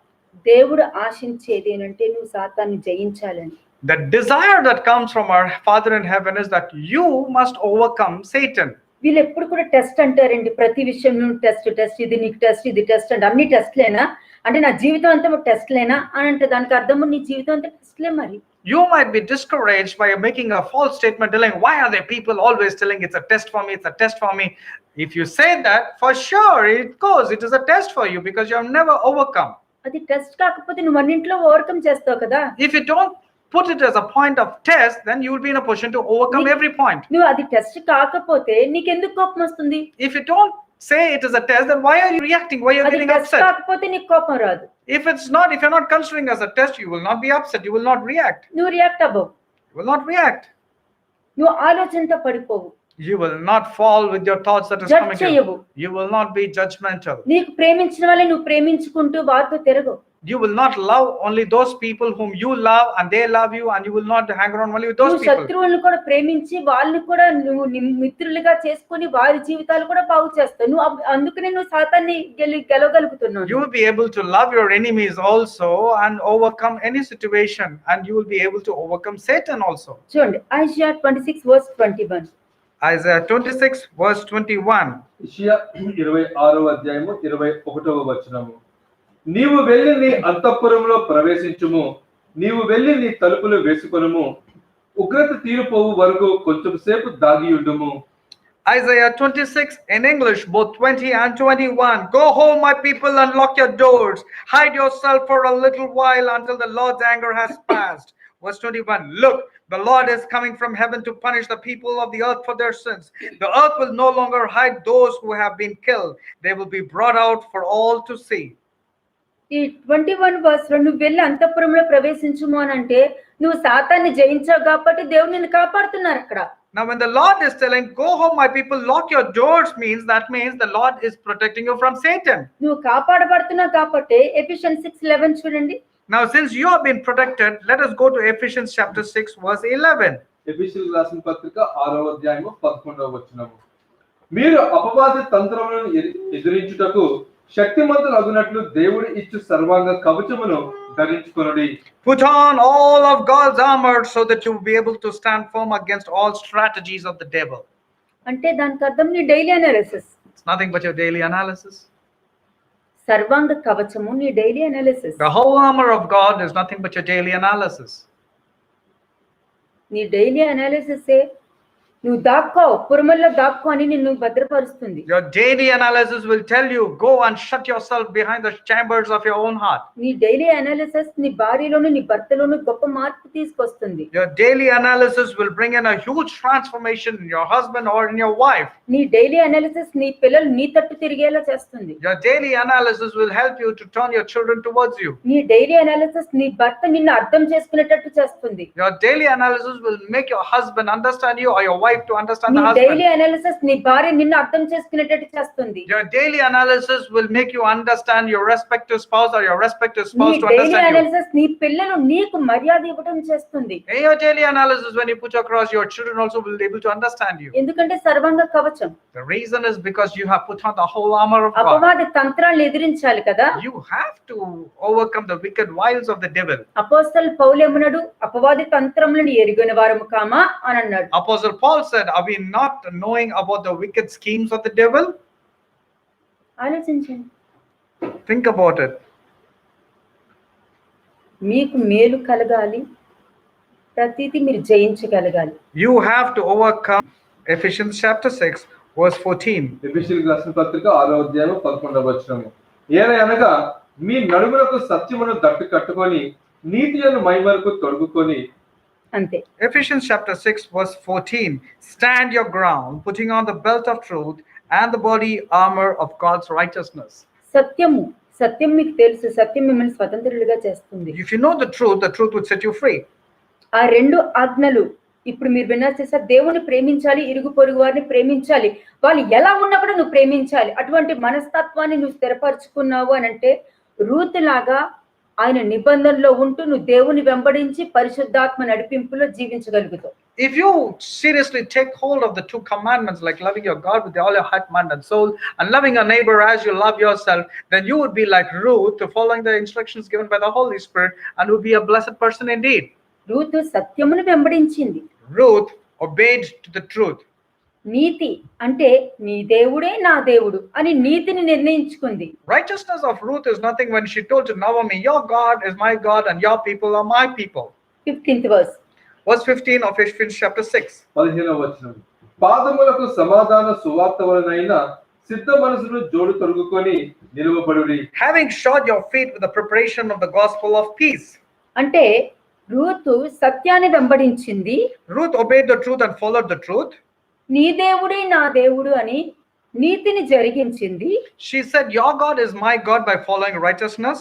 దేవుడు ఆశించేది ఏంటంటే నువ్వు సాతాన్ని జయించాలని. The desire that comes from our Father in heaven is that you must overcome Satan. వీళ్ళు ఎప్పుడు కూడా test అంటారండి, ప్రతి విషయం నువ్వు టెస్ట్ టెస్ట్, ఇది నీకు టెస్ట్, ఇది టెస్ట్ అంటే అన్ని టెస్ట్లేనా అంటే నా జీవితం అంతా టెస్ట్లేనా అని అంటే దానికి అర్థము నీ జీవితం అంతా టెస్ట్లే. మరి You might be discouraged by making a false statement, telling, why are there people always telling it's a test for me, it's a test for me? If you say that, for sure it goes, it is a test for you, because you have never overcome. అది test కాకపోతే నువ్వు అన్నింటిలో overcome చేస్తావు కదా. If you don't put it as a point of test, then you will be in a position to overcome every point. నువ్వు అది test కాకపోతే నీకెందుకు కోపం వస్తుంది? If you don't say it is a test, then why are you reacting? Why are you అది getting test upset? కాకపోతే నీకు కోపం రాదు. If you're not considering as a test, you will not be upset, you will not react. నువ్వు react అవ్వవు, You will not react. నువ్వు ఆలోచనతో పడిపోవు. You will not fall with your thoughts that is judge coming to you. చేయవు. You will not be judgmental. నీకు ప్రేమించిన వాళ్ళని నువ్వు ప్రేమించుకుంటూ వారితో తిరగవు. You will not love only those people whom you love and they love you, and you will not hang around only with those నువ్వు people. శత్రువులను కూడా ప్రేమించి వాళ్ళని కూడా నువ్వు మిత్రులుగా చేసుకుని వారి జీవితాలు కూడా బాగు చేస్తావు. నువ్వు అందుకనే నువ్వు సాతాన్ని గెలవగలుగుతున్నావు. You will be able to love your enemies also and overcome any situation, and you will be able to overcome Satan also. చూడండి ఐజియా 26:21. Isaiah 26 verse 21. యెషయా 26వ అధ్యాయము 21వ వచనము. నీవు వెళ్ళి నీ అంతఃపురంలో ప్రవేశించుము, నీవు వెళ్ళి నీ తలుపులు వేసుకొనుము, ఉగ్రత తీరిపోవు వరకు కొంచెం సేపు దాగియుండుము. Isaiah 26 in English, both 20 and 21. Go home, my people, and lock your doors. Hide yourself for a little while until the Lord's anger has passed. Verse 21. Look, the Lord is coming from heaven to punish the people of the earth for their sins. The earth will no longer hide those who have been killed. They will be brought out for all to see. ఈ 21 verse నువ్వు వెళ్ళి అంతఃపురంలో ప్రవేశించుము అని అంటే నువ్వు సాతాన్ని జయించావు కాబట్టి దేవుడు నిన్ను కాపాడుతున్నారు అక్కడ. Now when the Lord is telling, go home, my people, lock your doors, that means the Lord is protecting you from Satan. నువ్వు కాపాడబడుతున్నావు కాబట్టి ఎఫెసియన్స్ 6:11 చూడండి. Now since you have been protected, let us go to Ephesians chapter 6 verse 11. ఎఫెసీయులకు రాసిన పత్రిక 6వ అధ్యాయము 11వ వచనము. మీరు అపవాది తంత్రములను ఎదిరించుటకు శక్తిమంతులగునట్లు దేవుడు ఇచ్చు సర్వాంగ కవచమును ధరించుకొనుడి. Put on all of God's armor so that you will be able to stand firm against all strategies of the devil. అంటే దానికి అర్థం నీ daily analysis. It's nothing but your daily analysis. సర్వాంగ కవచము నీ daily analysis. The whole armor of God is nothing but your daily analysis. నీ daily analysis నువ్వు దాక్కో పురమల్లో దాక్కో అని నిన్ను భద్రపరుస్తుంది. Your daily analysis will tell you, go and shut yourself behind the chambers of your own heart. నీ daily analysis నీ భార్యలోను నీ భర్తలోను గొప్ప మార్పు తీసుకొస్తుంది. Your daily analysis will bring in a huge transformation in your husband or in your wife. నీ daily analysis నీ పిల్లలు నీ తట్టు తిరిగేలా చేస్తుంది. Your daily analysis will help you to turn your children towards you. నీ డైలీ అనాలిసిస్ నీ భర్త నిన్ను అర్థం చేసుకునేటట్టు చేస్తుంది. Your daily analysis will make your husband understand you or your wife to understand నీ the husband. డైలీ అనాలిసిస్ నీ భార్య నిన్ను అర్థం చేసుకునేటట్టు చేస్తుంది. Your daily analysis will make you understand your respective spouse or your respective నీ spouse to daily understand you. Analysis నీ పిల్లలు నీకు మర్యాద ఇవ్వడం చేస్తుంది. In your daily analysis, when you put across, your children also will be able to understand you. ఎందుకంటే సర్వాంగ కవచం. The reason is because you have put on the whole armor of God. అపవాది తంత్రాలను ఎదిరించాలి కదా. You have to overcome the wicked wiles of the devil. అపోస్తలు పౌలు ఏమన్నాడు? అపవాది తంత్రములను ఎరిగిన వారము కామా అని అన్నాడు. Apostle Paul said, are we not knowing about the wicked schemes of the devil? ఆలోచించండి. Think about it. మీకు మేలు కలగాలి, ప్రతిదీ మీరు జయించగలగాలి. You have to overcome. Ephesians chapter 6 verse 14. ఎఫెసీయులకు రాసిన పత్రిక 6వ అధ్యాయము 11వ వచనము. ఏలయనగా మీ నడుములకు సత్యమును దట్టు కట్టుకొని నీతియను మైమరకు తొడుగుకొని. అంతే. Ephesians chapter 6 verse 14. Stand your ground, putting on the belt of truth and the body armor of God's righteousness. సత్యం మీకు తెలుసు, సత్యం మిమ్మల్ని స్వతంత్రులుగా చేస్తుంది. If you know the truth would set you free. ఆ రెండు ఆజ్ఞలు ఇప్పుడు మీరు విన్నారు చేసా, దేవుని ప్రేమించాలి, ఇరుగు పొరుగు వారిని ప్రేమించాలి, వాళ్ళు ఎలా ఉన్నా కూడా నువ్వు ప్రేమించాలి. అటువంటి మనస్తత్వాన్ని నువ్వు స్థిరపరచుకున్నావు అని అంటే రూతు లాగా ఆయన నిబంధనలో ఉంటూ నువ్వు దేవుని వెంబడించి పరిశుద్ధాత్మ నడిపింపులో జీవించగలుగుతావు. If you seriously take hold of the two commandments, like loving your God with all your heart, mind and soul, and loving your neighbor as you love yourself, then you would be like Ruth, following the instructions given by the Holy Spirit, and would be a blessed person indeed. Ruth సత్యమును వెంబడించింది. Ruth obeyed to the truth. నీతి అంటే నీ దేవుడే నా దేవుడు అని నీతిని నిర్ణయించుకుంది. Righteousness of Ruth is nothing when she told to Naomi, your God is my God and your people are my people. 15th verse. Verse 15 of Ephesians chapter 6. 15వ వచనం. పాదములకు సమాధాన సువార్త వలనైన సిద్ధ మనసును జోడు తొడుగుకొని నిలువబడుడి. Having shod your feet with the preparation of the gospel of peace. అంటే Ruth సత్యాన్ని వెంబడించింది. Ruth obeyed the truth and followed the truth. నీ దేవుడే నా దేవుడు అని నీతిని జరిగించింది. She said, your God is my God by following righteousness.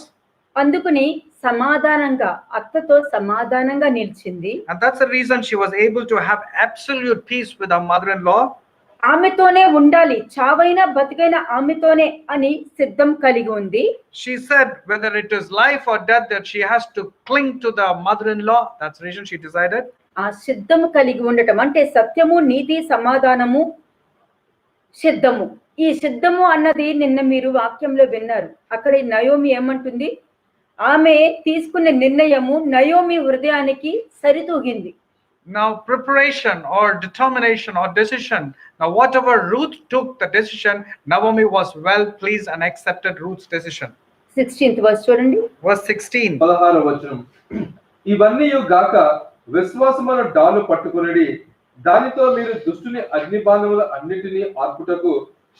అందుకుని సమాధానంగా అత్తతో సమాధానంగా నిలిచింది. And that's the reason she was able to have absolute peace with her mother-in-law. ఆమెతోనే ఉండాలి, చావైనా బతికైనా ఆమెతోనే అని సిద్ధం కలిగి ఉంది. She said whether it is life or death that she has to cling to the mother-in-law. That's the reason she decided. ఆ సిద్ధము కలిగి ఉండటం అంటే సత్యము, నీతి, సమాధానము, సిద్ధము. ఈ సిద్ధము అన్నది నిన్న మీరు వాక్యంలో విన్నారు. అక్కడ ఈ నయోమి ఏమంటుంది? ఆమె తీసుకున్న నిర్ణయము నయోమి హృదయానికి సరితూగింది. Now preparation or determination or decision. Now whatever Ruth took the decision, Naomi was well pleased and accepted Ruth's decision. 16th verse చూడండి. Verse 16. 16వ వచనం. ఇవన్నీ గాక విశ్వాసమున డాలు పట్టుకొనిడి, దానితో మీరు దుష్టుని అగ్నిబాణముల అన్నిటినీ ఆర్పుటకు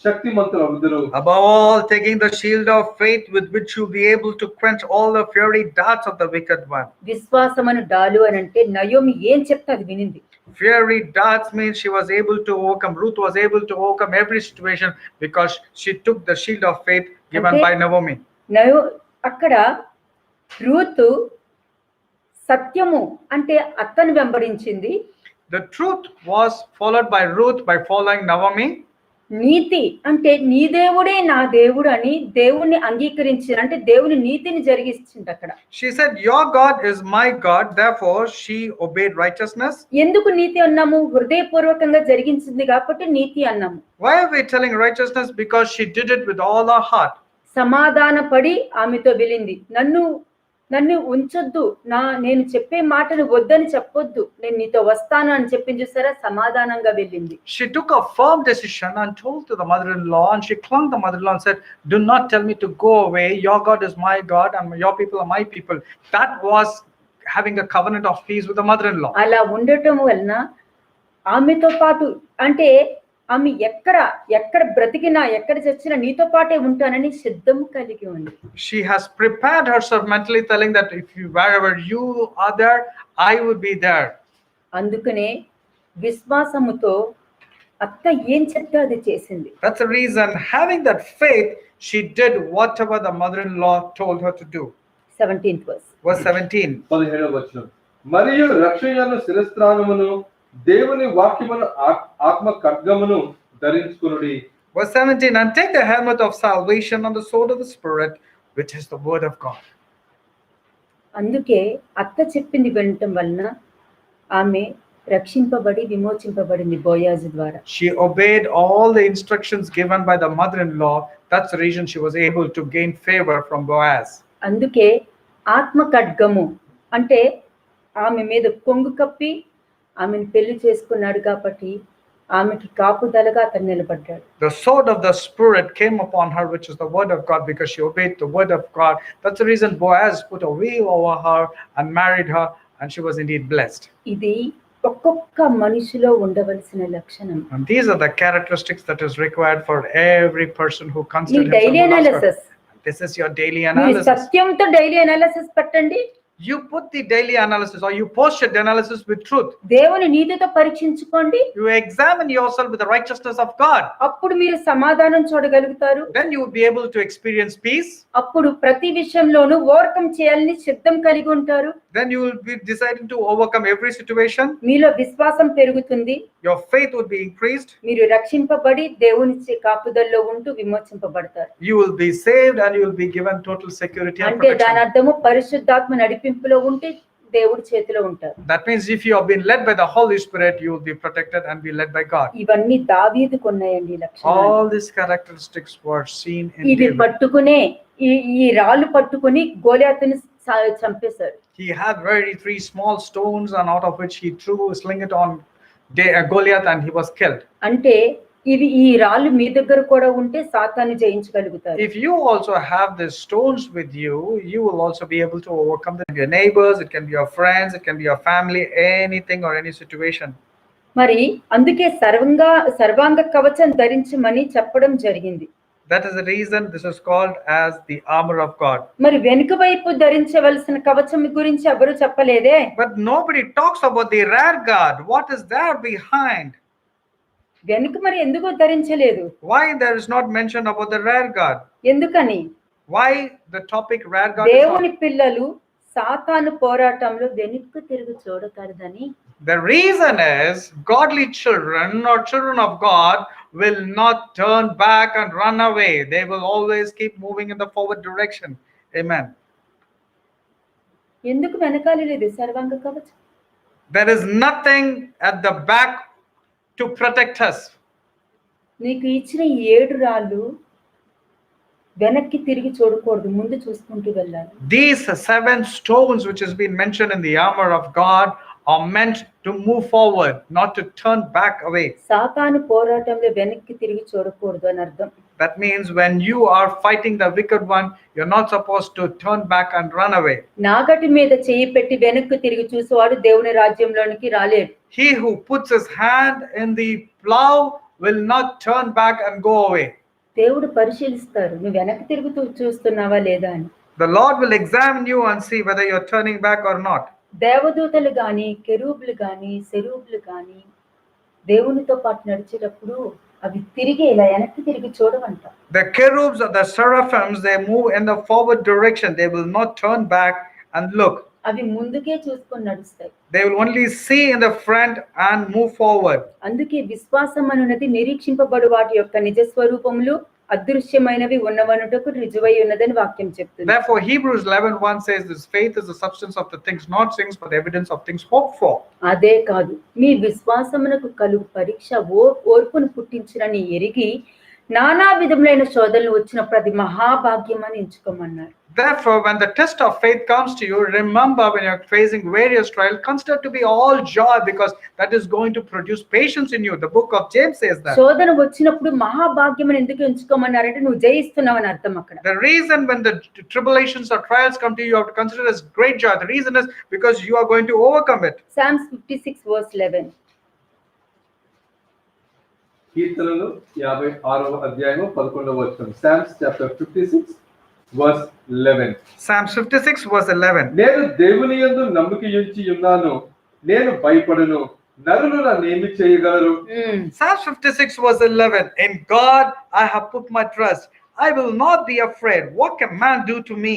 శక్తిమంతులవుదురు. Above all, taking the shield of faith with which you'll be able to quench all the fiery darts of the wicked one. విశ్వాసమును డాలు అని అంటే నయోమి ఏం చెప్తే అది వినింది. Fiery darts means she was able to overcome. Ruth was able to overcome every situation because she took the shield of faith given by Naomi. అక్కడ Ruth సత్యము అంటే అత్తను వెంబడించింది. The truth was followed by Ruth by following Naomi. నీతి అంటే నీ దేవుడే నా దేవుడు అని దేవుణ్ణి అంగీకరించింది, అంటే దేవుని నీతిని జరిగిస్తుంది. అక్కడ She said, your God is my God, therefore she obeyed righteousness. ఎందుకు నీతి అన్నాము? హృదయపూర్వకంగా జరిగించింది కాబట్టి నీతి అన్నాము. Why are we telling righteousness? Because she did it with all her heart. సమాధాన పడి ఆమెతో వెళ్ళింది. నన్ను ఉంచొద్దు, నేను చెప్పే మాటను వద్దని చెప్పొద్దు, నేను నీతో వస్తాను అని చెప్పింది. చూసారా, సమాధానంగా వెళ్ళింది. She took a firm decision and told to the mother-in-law, and she clung to the mother-in-law and said, do not tell me to go away. Your God is my God and your people are my people. That was having a covenant of peace with the mother-in-law. అలా ఉండటం వలన ఆమెతో పాటు, అంటే ఆమె ఎక్కడ బ్రతికినా ఎక్కడ చచ్చినా నీతో పాటే ఉంటానని సిద్ధం కలిగి ఉంది. She has prepared herself mentally, telling that wherever you are there, I will be there. అందుకనే విశ్వాసముతో అత్త ఏం చెప్తే అది చేసింది. That's the reason, having that faith, she did whatever the mother-in-law told her to do. 17th verse. Verse 17. 17వ వచనం. మరియు రక్షణను శిరస్త్రాణమును దేవుని వాక్యమును ఆత్మ ఖడ్గమును ధరించుకొనుడి. Verse 17, and take the helmet of salvation and the sword of the Spirit, which is the word of God. అందుకే అత్త చెప్పింది వినటం వలన ఆమె రక్షింపబడి విమోచింపబడింది బోయాజు ద్వారా. She obeyed all the instructions given by the mother-in-law. That's the reason she was able to gain favor from Boaz. అందుకే ఆత్మ ఖడ్గము అంటే ఆమె మీద కొంగు కప్పి ఆమెను పెళ్లి చేసుకున్నాడు కాబట్టి ఆమెకి కాపుదలగా అతను నిలబడ్డాడు. The sword of the Spirit came upon her, which is the word of God, because she obeyed the word of God. That's the reason Boaz put a veil over her and married her, and she was indeed blessed. ఇది ఒక్కొక్క మనిషిలో ఉండవలసిన లక్షణం. And these are the characteristics that is required for every person who considers నీ daily analysis. This is your daily మీరు analysis. సత్యంతో daily analysis పెట్టండి. You put the daily analysis, or you post your analysis with truth. దేవుని నీతితో పరీక్షించుకోండి. You examine yourself with the righteousness of God. అప్పుడు మీరు సమాధానం చూడగలుగుతారు. Then you will be able to experience peace. అప్పుడు ప్రతి విషయంలోనూ ఓవర్కమ్ చేయాలని సిద్ధం కలిగి ఉంటారు. Then you will be deciding to overcome every situation. మీలో విశ్వాసం పెరుగుతుంది. Your faith will be increased. మీరు రక్షింపబడి దేవుని కాపుదల్లో ఉంటూ విమోచింపబడతారు. You will be saved and you will be given total security and అంటే దాని protection. అర్థము పరిశుద్ధాత్మ నడిపింపులో ఉంటే దేవుడి చేతిలో ఉంటారు. That means if you have been led by the Holy Spirit, you will be protected and be led by God. ఇవన్నీ దావీదుకు ఉన్నాయండి లక్షణాలు. All these characteristics were seen in ఇవి David. పట్టుకునే ఈ రాళ్ళు పట్టుకుని గోలియాతుని చంపేశారు. He had three small stones, and out of which he threw a sling it on Goliath, and he was killed. అంటే ఈ రాళ్ళు మీ దగ్గర కూడా ఉంటే సాతాను జయించగలుగుతారు. If you also have these stones with you, you will also be able to overcome them. Your neighbors, it can be your friends, it can be your family, anything or any situation. మరి అందుకే సర్వాంగ కవచం ధరించమని చెప్పడం జరిగింది. That is the reason this is called as the armor of God. మరి వెనుక వైపు ధరించవలసిన కవచం గురించి ఎవరు చెప్పలేదే. But nobody talks about the rear guard. What is there behind? వెనుక మరి ఎందుకు ధరించలేదు? Why there is not mention about the rear guard? ఎందుకని? Why the topic rear guard is దేవుని not? పిల్లలు సాతాను పోరాటంలో వెనక్కు తిరిగి చూడకూడదని. The reason is godly children or children of God will not turn back and run away. They will always keep moving in the forward direction. Amen. ఎందుకు వెనకాల లేదు సర్వాంగ కవచం? There is nothing at the back to protect us. నీకు ఇచ్చిన ఈ 7 రాళ్ళు వెనక్కి తిరిగి చూడకూడదు, ముందు చూసుకుంటూ వెళ్ళాలి. These 7 stones which has been mentioned in the armor of God are meant to move forward, not to turn back away. సాతాను పోరాటంలో వెనక్కి తిరిగి చూడకూడదు అని అర్థం. That means when you are fighting the wicked one, you're not supposed to turn back and run away. నాగటి మీద చేయి పెట్టి వెనక్కి తిరిగి చూసేవాడు దేవుని రాజ్యంలోనికి రాలేడు. He who puts his hand in the plow will not turn back and go away. దేవుడు పరిశీలిస్తారు నువ్వు వెనక్కి తిరుగుతూ చూస్తున్నావా లేదా అని. The Lord will examine you and see whether you're turning back or not. దేవదూతలు గాని, కెరూబులు గాని, సెరూబులు గాని దేవునితో పాటు నడిచేటప్పుడు అవి తిరిగి ఇలా వెనక్కి తిరిగి చూడవంట. The cherubs or the seraphims, they move in the forward direction. They will not turn back and look. అవి ముందుకే చూసుకొని నడుస్తాయి. They will only see in the front and move forward. అందుకే విశ్వాసం అనున్నది నిరీక్షింపబడు వాటి యొక్క నిజ స్వరూపములు అదృశ్యమైనవి ఉన్నవనుటకు రుజువై ఉన్నదని వాక్యం చెప్తుంది. Therefore Hebrews 11:1 says this faith is the substance of the things not seen, but the evidence of things hoped for. అదే కాదు, మీ విశ్వాసమునకు కలుగు పరీక్ష ఓర్పును పుట్టించునని ఎరిగి నానా విధములైన శోధనలు వచ్చినప్పుడు అది మహాభాగ్యం అని ఎంచుకోమన్నారు. Therefore, when the test of faith comes to you, remember when you're facing various trials, consider to be all joy, because that is going to produce patience in you. The book of James says that. శోధన వచ్చినప్పుడు మహాభాగ్యం అని ఎందుకు ఎంచుకోమన్నారంటే నువ్వు జయిస్తున్నావు అని అర్థం అక్కడ. The reason when the tribulations or trials come to you, you have to consider as great joy. The reason is because you are going to overcome it. Psalms 56 verse 11. కీర్తనలు 56వ అధ్యాయము 11వ వచనం. Psalms chapter 56 verse 11. Psalms 56 verse 11. నేను దేవుని యందు నమ్మికయుంచి ఉన్నాను, నేను భయపడను, నరులు నన్నేమి చేయగలరు? Psalms 56 verse 11. In God I have put my trust. I will not be afraid. What can man do to me?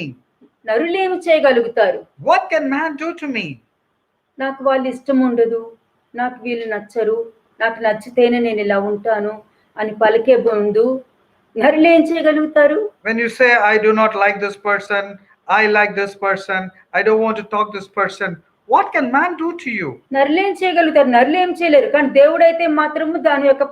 నరులేమి చేయగలుగుతారు? What can man do to me? నాకు వాళ్ళు ఇష్టం ఉండదు, నాకు వీళ్ళు నచ్చరు, నాకు నచ్చితేనే నేను ఇలా ఉంటాను అని పలికే ముందు నరులు ఏం చేయగలుగుతారు? When you say I do not like this person, I like this person, I don't want to talk this person, what can man do to you? నరులు ఏం చేయగలుగుతారు? నరులు ఏం చేయలేరు. కానీ దేవుడైతే మాత్రము దాని యొక్క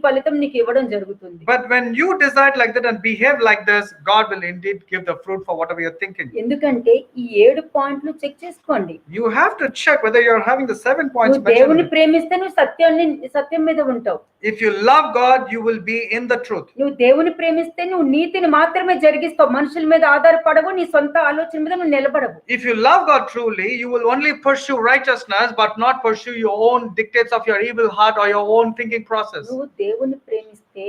ఫలితం నీకు ఇవ్వడం జరుగుతుంది. But when you decide like that and behave like this, God will indeed give the fruit for whatever you're thinking. ఎందుకంటే ఈ 7 పాయింట్లు చెక్ చేసుకోండి. You have to check whether you're having the 7 points నువ్వు దేవుని mentioned. ప్రేమిస్తే నువ్వు సత్యం మీద ఉంటావు. If you love God, you will be in the truth. నువ్వు దేవుని ప్రేమిస్తే నువ్వు నీతిని మాత్రమే జరిగిస్తావు. మనుషుల మీద ఆధారపడవు, నీ సొంత ఆలోచన మీద నువ్వు నిలబడవు. If you love God truly, you will only pursue righteousness, but not pursue your own dictates of your evil heart or your own thinking process. నువ్వు దేవుని ప్రేమిస్తే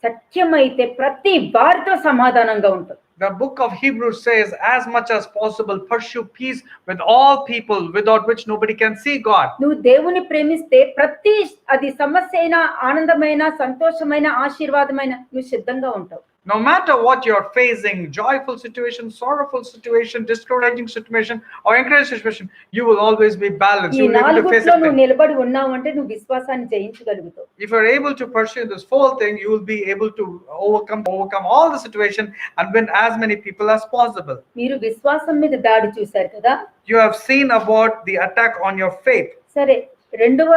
సత్యమైతే ప్రతి వారితో సమాధానంగా ఉంటావు. The book of Hebrews says, as much as possible, pursue peace with all people, without which nobody can see God. నువ్వు దేవుని ప్రేమిస్తే ప్రతి అది సమస్య అయినా, ఆనందమైన, సంతోషమైన, ఆశీర్వాదమైన నువ్వు సిద్ధంగా ఉంటావు. No matter what you're facing, joyful situation, sorrowful situation, discouraging situation, or encouraging situation, you will always be balanced. ఈ You will be able to face నాలుగుట్లో నువ్వు it. నిలబడి ఉన్నావు అంటే నువ్వు విశ్వాసాన్ని జయించగలుగుతావు. If you're able to pursue this whole thing, you will be able to overcome all the situation and win as many people as possible. మీరు విశ్వాసం మీద దాడి చూశారు కదా. You have seen about the attack on your faith. సరే, రెండవ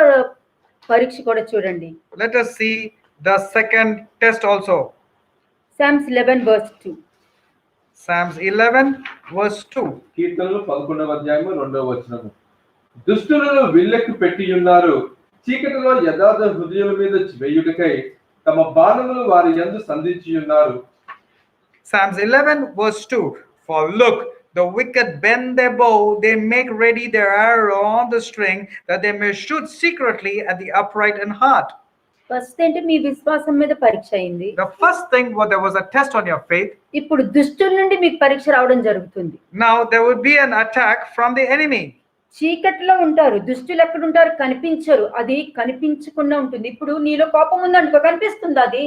పరీక్ష కూడా చూడండి. Let us see the second test also. Psalms 11 verse 2. Psalms 11 verse 2. కీర్తనలు 11వ అధ్యాయము 2వ వచనము. దుష్టులను విల్లెక్కి పెట్టి ఉన్నారు, చీకటిలో యథార్థ హృదయుల మీద వేయుటకై తమ బాణములు వారి యందు సంధించి ఉన్నారు. Psalms 11 verse 2. For look, the wicked bend their bow, they make ready their arrow on the string, that they may shoot secretly at the upright in heart. First ఏంటి? మీ విశ్వాసం మీద పరీక్ష అయింది. The first thing was there was a test on your faith. ఇప్పుడు దుష్టుల నుండి మీకు పరీక్ష రావడం జరుగుతుంది. Now there would be an attack from the enemy. చీకట్లో ఉంటారు, దుష్టులు ఎక్కడ ఉంటారు? కనిపించరు, అది కనిపించకుండా ఉంటుంది. ఇప్పుడు నీలో కోపం ఉందనుకో, కనిపిస్తుంది అది.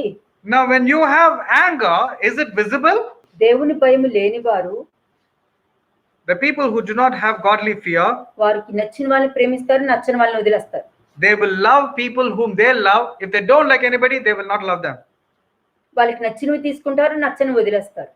Now when you have anger, is it visible? దేవుని భయం లేనివారు The people who do not have godly fear, వారికి నచ్చిన వాళ్ళని ప్రేమిస్తారు, నచ్చని వాళ్ళని వదిలేస్తారు. they will love people whom they love. If they don't like anybody, they will not love them. వాళ్ళకి నచ్చినవి తీసుకుంటారు, నచ్చని వదిలేస్తారు.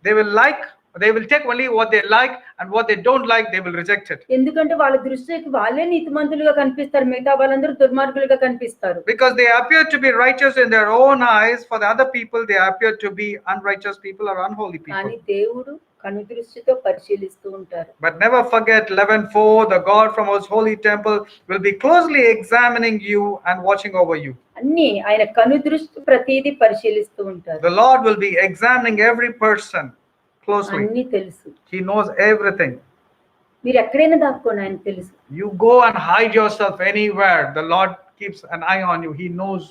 They will take only what they like, and what they don't like, they will reject it. ఎందుకంటే వాళ్ళ దృష్టికి వాళ్ళే నీతిమంతులుగా కనిపిస్తారు, మిగతా వాళ్ళందరూ దుర్మార్గులుగా కనిపిస్తారు. Because they appear to be righteous in their own eyes, for the other people they appear to be unrighteous people or unholy కానీ people. దేవుడు కను దృష్టితో పరిశీలిస్తూ ఉంటారు. But never forget 11:4, the God from his holy temple will be closely examining you and watching over you. అన్ని ఆయన కను దృష్టి ప్రతిదీ పరిశీలిస్తూ ఉంటారు. The Lord will be examining every person closely. అన్ని తెలుసు. He knows everything. మీరు ఎక్కడైనా దాక్కోండి, ఆయన తెలుసు. You go and hide yourself anywhere, the Lord keeps an eye on you. He knows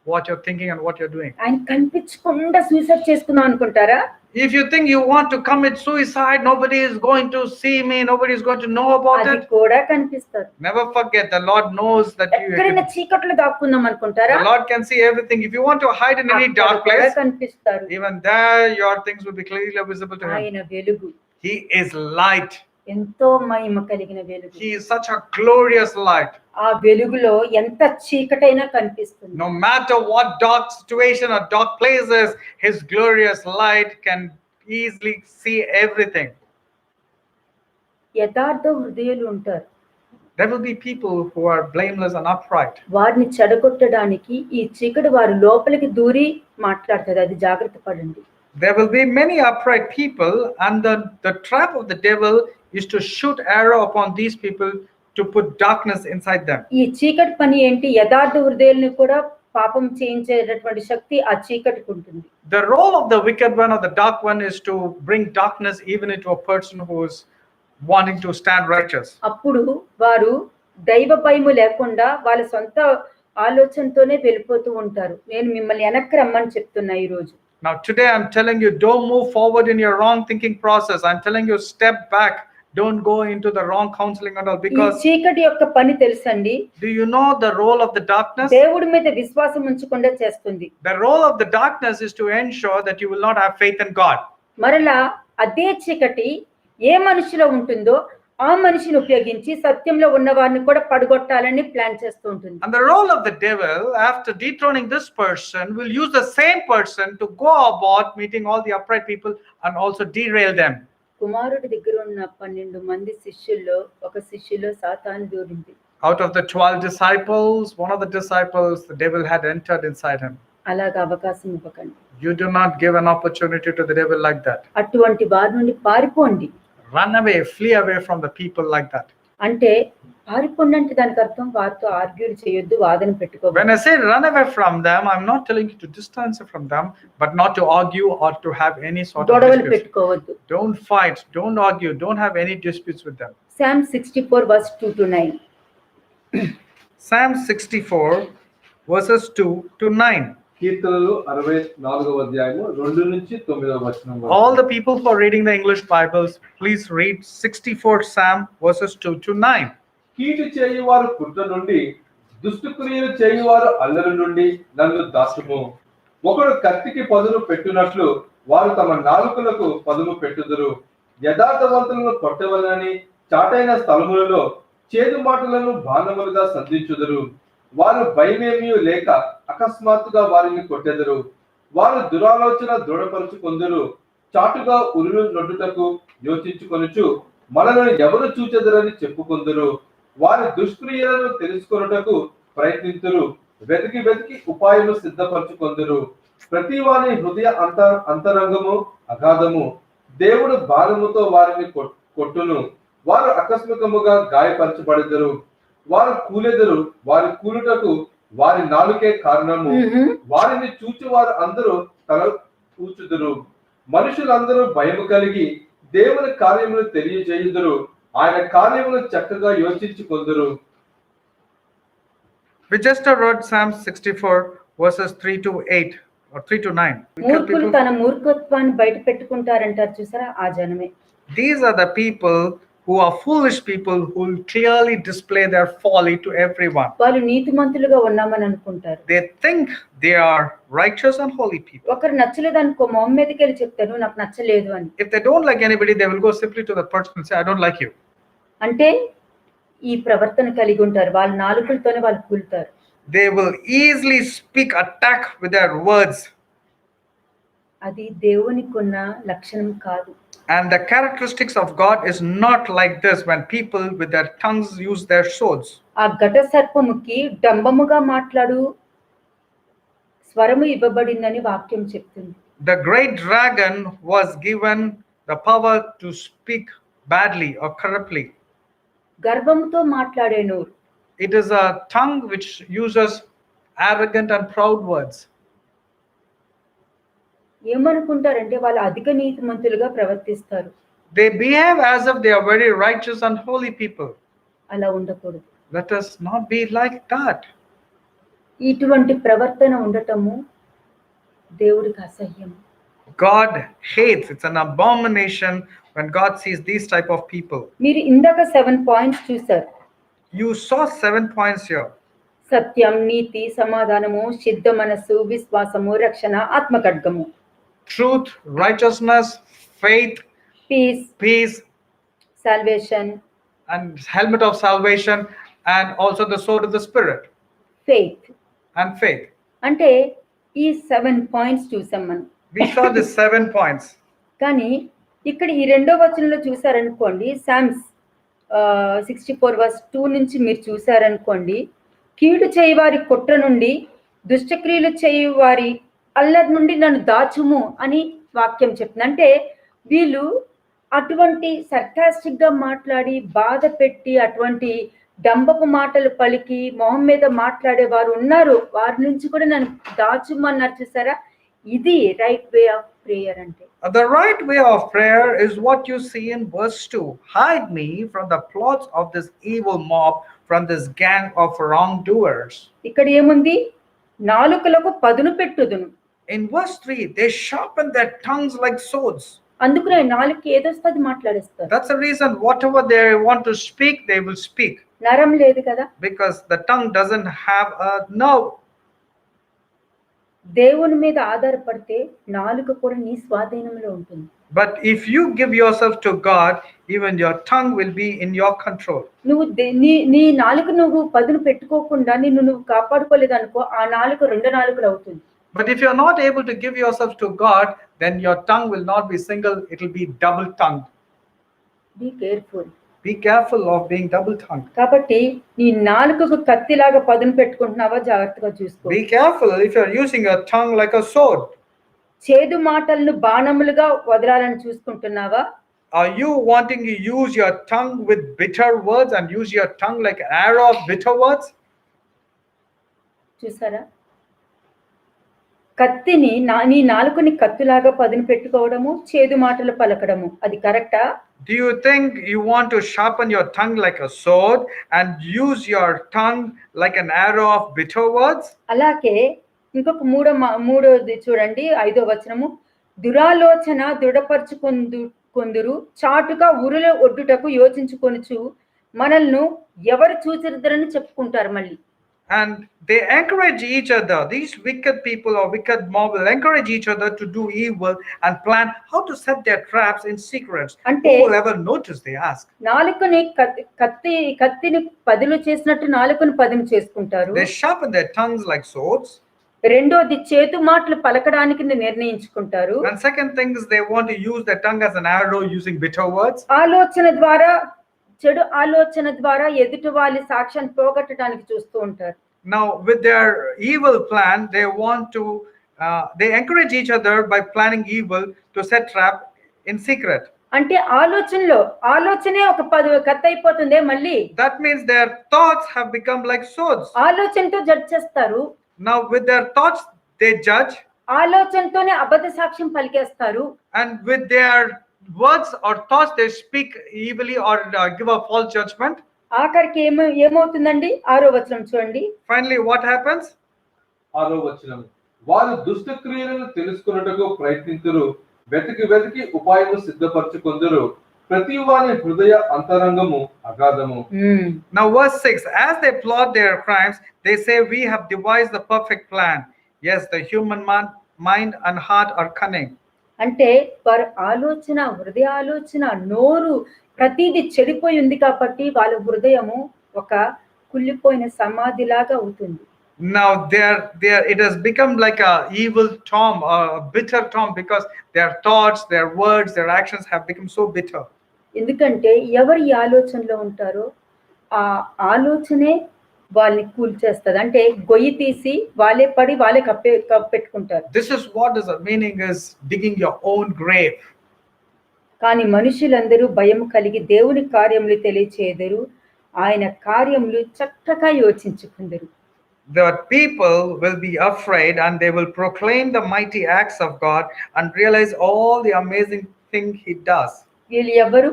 what you're thinking and what you're doing. ఆయన కనిపించకుండా suicide చేసుకుందాం అనుకుంటారా? If you think you want to commit suicide, nobody is going to see me, nobody is going to know about అది it. కూడా కనిపిస్తారు. Never forget, the Lord knows that ఎక్కడైనా చీకట్లో దాక్కుందాం అనుకుంటారా? the Lord can see everything. If you want to hide in any dark అక్కడ కూడా place, కనిపిస్తారు. even there your things will be clearly visible to him. ఆయన వెలుగు, He is light. ఎంతో మహిమ కలిగిన వెలుగు. He is such a glorious light. ఆ వెలుగులో ఎంత చీకటైనా కనిపిస్తుంది. No matter what dark situation or dark places, his glorious light can easily see everything. యథార్థ హృదయులు ఉంటారు. There will be people who are blameless and upright. వారిని చెడగొట్టడానికి ఈ చీకటి వారి లోపలికి దూరి మాట్లాడుతుంది. అది జాగ్రత్త పడండి. There will be many upright people, and the trap of the devil is to shoot arrow upon these people to put darkness inside them. ఈ చీకటి పని ఏంటి? యథార్థ హృదయాలను కూడా పాపం చేయించేటటువంటి శక్తి ఆ చీకటికి ఉంటుంది. The role of the wicked one or the dark one is to bring darkness even into a person who is wanting to stand righteous. అప్పుడు వారు దైవ భయము లేకుండా వాళ్ళ సొంత ఆలోచనతోనే వెళ్ళిపోతూ ఉంటారు. నేను మిమ్మల్ని వెనక్కి రమ్మని చెప్తున్నా ఈ రోజు. Now today I'm telling you, don't move forward in your wrong thinking process. I'm telling you, step back. Don't go into the wrong counseling and all, ఈ because చీకటి యొక్క పని తెలుసండి. do you know the role of the darkness? దేవుడి మీద విశ్వాసం ఉంచకుండా చేస్తుంది. The role of the darkness is to ensure that you will not have faith in God. మరలా అదే చీకటి ఏ మనిషిలో ఉంటుందో ఆ మనిషిని ఉపయోగించి సత్యంలో ఉన్న వారిని కూడా పడగొట్టాలని ప్లాన్ చేస్తూ ఉంటుంది. And the role of the devil, after dethroning this person, will use the same person to go about meeting all the upright people and also derail them. కుమారుడి దగ్గర ఉన్న 12 మంది శిష్యుల్లో ఒక శిష్యులో సాతాను దూరింది. Out of the 12 disciples, one of the disciples, the devil had entered inside him. అలాగ అవకాశం ఇవ్వకండి. You do not give an opportunity to the devil like that. అటువంటి వారి నుండి పారిపోండి. Run away, flee away from the people like that. అంటే పారిపోండి అంటే దానికి అర్థం వారితో ఆర్గ్యూలు చేయొద్దు, వాదన పెట్టుకోవద్దు. When I say run away from them, I'm not telling you to distance from them, but not to argue or to have any sort of గొడవలు disputes. పెట్టుకోవద్దు. Don't fight, don't argue, don't have any disputes with them. Psalm 64 verse 2 to 9. Psalm 64 verses 2 to 9. కీర్తనలు 64వ అధ్యాయము 2 నుంచి 9వ వచనం వరకు. All the people who are reading the English Bibles, please read 64 Psalm verses 2 to 9. కీడు చేయువారు కుట్ర నుండి, దుష్టక్రియలు చేయువారు అల్లరి నుండి నన్ను దాచుము. ఒకడు కత్తికి పదును పెట్టునట్లు వారు తమ నాలుకలకు పదును పెట్టుదురు. యథార్థవంతులను కొట్టవలనని చాటైన స్థలములలో చేదు మాటలను బాణములుగా సంధించుదురు. వారు భయమేమీ లేక అకస్మాత్తుగా వారిని కొట్టెదరు. వారు దురాలోచన దృఢపరుచుకొందురు. చాటుగా ఉరులు నొడ్డుటకు యోచించుకొనుచు మనలను ఎవరు చూచెదరని చెప్పుకొందురు. వారి దుష్క్రియలను తెలుసుకొనుటకు ప్రయత్నింతురు. వెతికి వెతికి ఉపాయము సిద్ధపరచుకొందురు. ప్రతి వారి హృదయ అంతరంగము అగాధము. దేవుడు బాణముతో వారిని కొట్టును. వారు ఆకస్మికముగా గాయపరచబడెదరు. వారు కూలెదరు. వారి కూలుటకు వారి నాలుకే కారణము. వారిని చూచి వారు అందరూ తల కూచుదురు. మనుషులందరూ భయము కలిగి దేవుని కార్యములు తెలియజేయుదురు. ఆయన కార్యములు చక్కగా యోచించుకొందురు. We just read Psalm 64 verses 3 to 8 or 3 to 9. మూర్ఖులు తన మూర్ఖత్వాన్ని బయట పెట్టుకుంటారంటారు చూసారా, ఆ జనమే. These are the people who are foolish people who will clearly display their folly to everyone. వాళ్ళు నీతిమంతులుగా ఉన్నామని అనుకుంటారు. They think they are righteous and holy people. ఒకరు నచ్చలేదు అనుకో, మొహం మీదకి వెళ్ళి చెప్తారు నాకు నచ్చలేదు అని. If they don't like anybody, they will go simply to the person and say, I don't like you. అంటే ఈ ప్రవర్తన కలిగి ఉంటారు. వాళ్ళ నాలుకలతోనే వాళ్ళు కూలుతారు. They will easily speak attack with their words. అది దేవునికి ఉన్న లక్షణం కాదు. And the characteristics of God is not like this when people with their tongues use their swords. ఆ ఘట సర్పముకి డంబముగా మాట్లాడు స్వరము ఇవ్వబడిందని వాక్యం చెప్తుంది. The great dragon was given the power to speak badly or corruptly. గర్వముతో మాట్లాడే నోరు. It is a tongue which uses arrogant and proud words. ఏమనుకుంటారంటే వాళ్ళు అధిక నీతిమంతులుగా ప్రవర్తిస్తారు. They behave as if they are very righteous and holy people. అలా ఉండకూడదు. Let us not be like that. ఇటువంటి ప్రవర్తన ఉండటము దేవుడికి అసహ్యం. God hates, it's an abomination when God sees these type of people. మీరు ఇందాక 7 పాయింట్స్ చూశారు. You saw 7 points here. సత్యం, నీతి, సమాధానము, సిద్ధ మనస్సు, విశ్వాసము, రక్షణ, ఆత్మఖడ్గము. Truth, righteousness, faith, peace, salvation, and helmet of salvation, and also the sword of the spirit, faith. and faith. అంటే ఈ 7 పాయింట్స్ చూసాం మనం. We saw the 7 points. కానీ ఇక్కడ ఈ రెండో వచనంలో చూసారనుకోండి, సామ్స్ 64 verse 2 నుంచి మీరు చూసారనుకోండి, కీడు చేయవారి కుట్ర నుండి, దుష్టక్రియలు చేయవారి అల్లరి నుండి నన్ను దాచుము అని వాక్యం చెప్తుంది. అంటే వీళ్ళు అటువంటి సర్కాస్టిక్ గా మాట్లాడి బాధ పెట్టి అటువంటి డంబపు మాటలు పలికి మొహం మీద మాట్లాడే వారు ఉన్నారు. వారి నుంచి కూడా నన్ను దాచుమన్నారు. చూసారా, ఇది రైట్ వే ఆఫ్ ప్రేయర్. అంటే The right way of prayer is what you see in verse 2. Hide me from the plots of this evil mob, from this gang of wrongdoers. ఇక్కడ ఏముంది? నాలుకలకు పదును పెట్టుదును. In verse 3, they sharpen their tongues like swords. అందుకనే నాలుగుకి ఏదొస్తుంది మాట్లాడేస్తారు. That's the reason whatever they want to speak, they will speak. నరం లేదు కదా, Because the tongue doesn't have a nerve. దేవుని మీద ఆధారపడితే నాలుక కూడా నీ స్వాధీనంలో ఉంటుంది. But if you give yourself to God, even your tongue will be in your control. నువ్వు నీ నాలుక నువ్వు పదును పెట్టుకోకుండా నిన్ను నువ్వు కాపాడుకోలేదు అనుకో, ఆ నాలుక 2 నాలుకలు అవుతుంది. But if you're not able to give yourself to God, then your tongue will not be single, it will be double-tongued. Be careful. Be careful of being double-tongued. కాబట్టి నీ నాలుకకు కత్తిలాగా పదును పెట్టుకుంటున్నావా జాగ్రత్తగా చూసుకో. Be careful if you're using your tongue like a sword. చేదు మాటలను బాణములుగా వదలాలని చూసుకుంటున్నావా? Are you wanting to use your tongue with bitter words and use your tongue like an arrow of bitter words? చూసారా, కత్తిని నీ నాలుకని కత్తిలాగా పదును పెట్టుకోవడము, చేదు మాటలు పలకడము, అది కరెక్టా? Do you think you want to sharpen your tongue like a sword and use your tongue like an arrow of bitter words? అలాగే ఇంకొక మూడోది చూడండి, 5వ వచనము. దురాలోచన దృఢపరచుకొందురు, చాటుగా ఉరుల ఒడ్డుటకు యోచించుకొనుచు మనల్ని ఎవరు చూచిరుదరని చెప్పుకుంటారు. మళ్ళీ And they encourage each other. These wicked people or wicked mob will encourage each other to do evil and plan how to set their traps in secrets. Ante who will ever notice, they ask. నాలుకని కత్తిని పదులు చేసినట్టు నాలుకను పదును చేసుకుంటారు. They sharpen their tongues like swords. రెండోది చేతు మాటలు పలకడానికి నిర్ణయించుకుంటారు. And second thing is they want to use their tongue as an arrow using bitter words. చెడు ఆలోచన ద్వారా ఎదుటి వాళ్ళ సాక్ష్యాన్ని పోగొట్టడానికి చూస్తూ ఉంటారు. Now with their evil plan, they want to they encourage each other by planning evil to set trap in secret. అంటే ఆలోచనే ఒక కత్తి అయిపోతుంది. మళ్ళీ that means their thoughts have become like swords. ఆలోచనతో జడ్జ్ చేస్తారు. Now with their thoughts they judge. ఆలోచనతోనే అబద్ధ సాక్ష్యం పలికేస్తారు. And with their words or thoughts they speak evilly or give a false judgment. ఆఖరికి ఏమవుతుందండి? 6వ వచనం చూడండి. Finally what happens? 6వ వచనం. వారు దుష్ట క్రియలను తెలుసుకొనుటకు ప్రయత్నింతురు, వెతికి ఉపాయము సిద్ధపరచుకొందురు, ప్రతి వాని హృదయ అంతరంగము అగాధము. Now, verse 6, as they plot their crimes, they say, we have devised the perfect plan. Yes, the human mind and heart are cunning. అంటే వారి ఆలోచన, హృదయ ఆలోచన, నోరు ప్రతిదీ చెడిపోయి ఉంది కాబట్టి వాళ్ళ హృదయము ఒక కుళ్ళిపోయిన సమాధిలాగా అవుతుంది. Now it has become like a evil tomb, a bitter tomb, because their thoughts, their words, their actions have become so bitter. ఎందుకంటే ఎవరు ఈ ఆలోచనలో ఉంటారో ఆ ఆలోచనే వాళ్ళని కూల్చేస్తుంది. అంటే గొయ్యి తీసి వాళ్ళే పడి వాళ్ళే కప్పెట్టుకుంటారు. This is what is the meaning is digging your own grave. కానీ మనుషులందరూ భయం కలిగి దేవుని కార్యములు తెలియచేయదరు, ఆయన కార్యములు చక్కగా యోచించుకుందరు. The people will be afraid and they will proclaim the mighty acts of God and realize all the amazing thing he does. వీళ్ళు ఎవరు?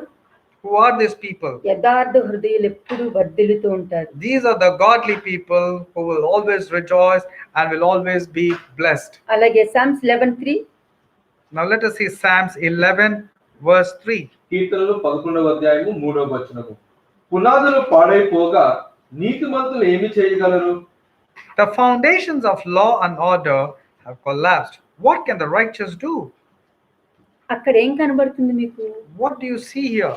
Who are these people? యథార్థ హృదయులు ఎప్పుడు వర్ధిల్లుతూ ఉంటారు. These are the godly people who will always rejoice and will always be blessed. అలాగే Psalms 11:3. Now let us see Psalms 11 verse 3. కీర్తనలు 11వ అధ్యాయము 3వ వచనము. పునాదులు పాడైపోగా నీతిమంతులు ఏమి చేయగలరు? The foundations of law and order have collapsed. What can the righteous do? అక్కడ ఏం కనబడుతుంది మీకు? What do you see here?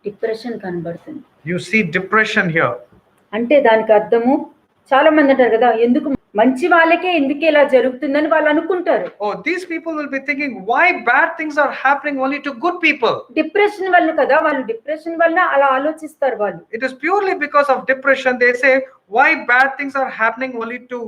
Depression కనబడుతుంది. You see depression here. అంటే దానికి అర్థము, చాలా మంది అంటారు కదా, ఎందుకు మంచి వాళ్ళకే ఎందుకు ఇలా జరుగుతుందని వాళ్ళు అనుకుంటారు. Oh, these people will be thinking, why bad things are happening only to good people? Depression వల్ల కదా, వాళ్ళు డిప్రెషన్ వల్ల అలా ఆలోచిస్తారు వాళ్ళు. It is purely because of depression. They say, why bad things are happening only to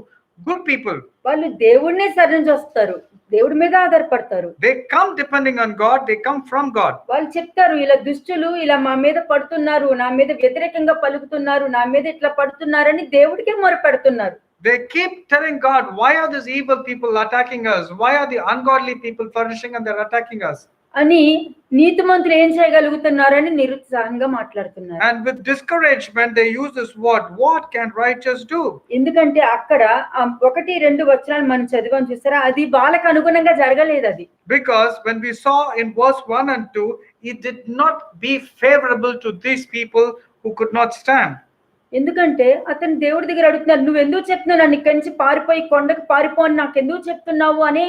good people? వాళ్ళు దేవుడినే శరణు చేస్తారు, దేవుడి మీద ఆధారపడతారు. They come depending on God. They come from God. వాళ్ళు చెప్తారు, ఇలా దుష్టులు ఇలా మా మీద పడుతున్నారు, నా మీద వ్యతిరేకంగా పలుకుతున్నారు, నా మీద ఇట్లా పడుతున్నారని దేవుడికే మొరపెడుతున్నారు. They keep telling God, why are these evil people attacking us? Why are the ungodly people flourishing and they're attacking us? అని నీతిమంతులు ఏం చేయగలుగుతున్నారని నిరుత్సాహంగా మాట్లాడుతున్నారు. And with discouragement, they use this word, what can righteous do? ఎందుకంటే అక్కడ 1-2 వచనాలు మనం చదివాం చూసారా, అది వాళ్ళకు అనుగుణంగా జరగలేదు. అది Because when we saw in verse 1 and 2, it did not be favorable to these people who could not stand. ఎందుకంటే అతను దేవుడి దగ్గర అడుగుతున్నాడు, నువ్వు ఎందుకు చెప్తున్నావు నన్ను ఇక్కడి నుంచి పారిపోయి కొండకు పారిపోని నాకు ఎందుకు చెప్తున్నావు అని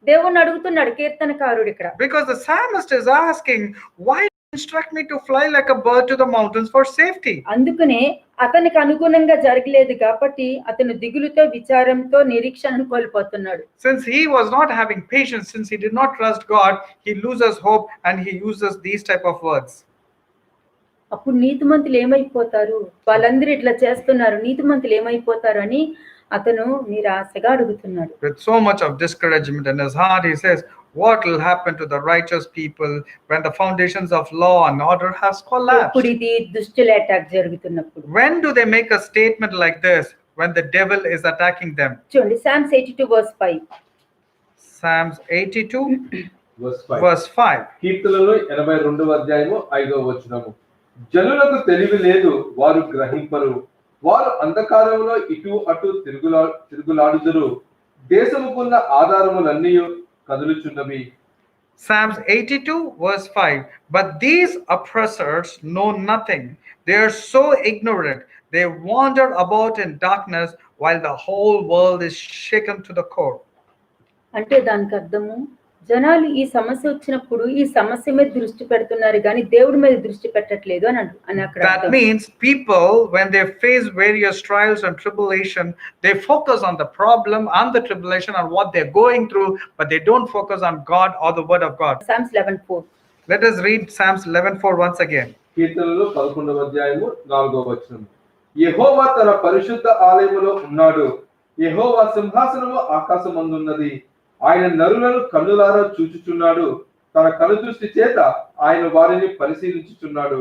దేవుణ్ణి అడుగుతున్నాడు కీర్తనకారుడు ఇక్కడ. Because the psalmist is asking, why instruct me to fly like a bird to the mountains for safety? అందుకనే అతనికి అనుగుణంగా జరగలేదు కాబట్టి అతను దిగులుతో, విచారంతో, నిరీక్షణను కోల్పోతున్నాడు. Since he was not having patience, since he did not trust God, he loses hope and he uses these type of words. అప్పుడు నీతిమంతులు ఏమైపోతారు, వాళ్ళందరూ ఇట్లా చేస్తున్నారు, నీతిమంతులు ఏమైపోతారు అని అతను నిరాశగా అడుగుతున్నాడు. With so much of discouragement in his heart, he says, what will happen to the righteous people when the foundations of law and order has collapsed? ఇప్పుడు ఇది దుష్టుల అటాక్ జరుగుతున్నప్పుడు. When do they make a statement like this? When the devil is attacking them. చూడండి Psalms 82 verse 5. Psalms 82 verse 5. verse 5. కీర్తనలు 82వ అధ్యాయము 5వ వచనము. జనులకు తెలివి లేదు, వారు గ్రహింపరు, వారు అంధకారంలో ఇటు అటు తిరుగులాడుదురు, దేశముకున్న ఆధారములన్నీ కదులుచున్నవి. Psalms 82 verse 5. But these oppressors know nothing. They are so ignorant. They wander about in darkness while the whole world is shaken to the core. అంటే దానికి అర్థము, జనాలు ఈ సమస్య వచ్చినప్పుడు ఈ సమస్య మీద దృష్టి పెడుతున్నారు కానీ దేవుడి మీద దృష్టి పెట్టట్లేదు అని అక్కడ. That means people, when they face various trials and tribulation, they focus on the problem and the tribulation and what they're going through, but they don't focus on God or the word of God. Psalms 11:4. Let us read Psalms 11:4 once again. కీర్తనలు 11వ అధ్యాయము 4వ వచనం. యెహోవా తన పరిశుద్ధ ఆలయములో ఉన్నాడు, యెహోవా సింహాసనము ఆకాశమందున్నది, ఆయన నరులను కన్నులారా చూచుచున్నాడు, తన కనుదృష్టి చేత ఆయన వారిని పరిశీలించుచున్నాడు.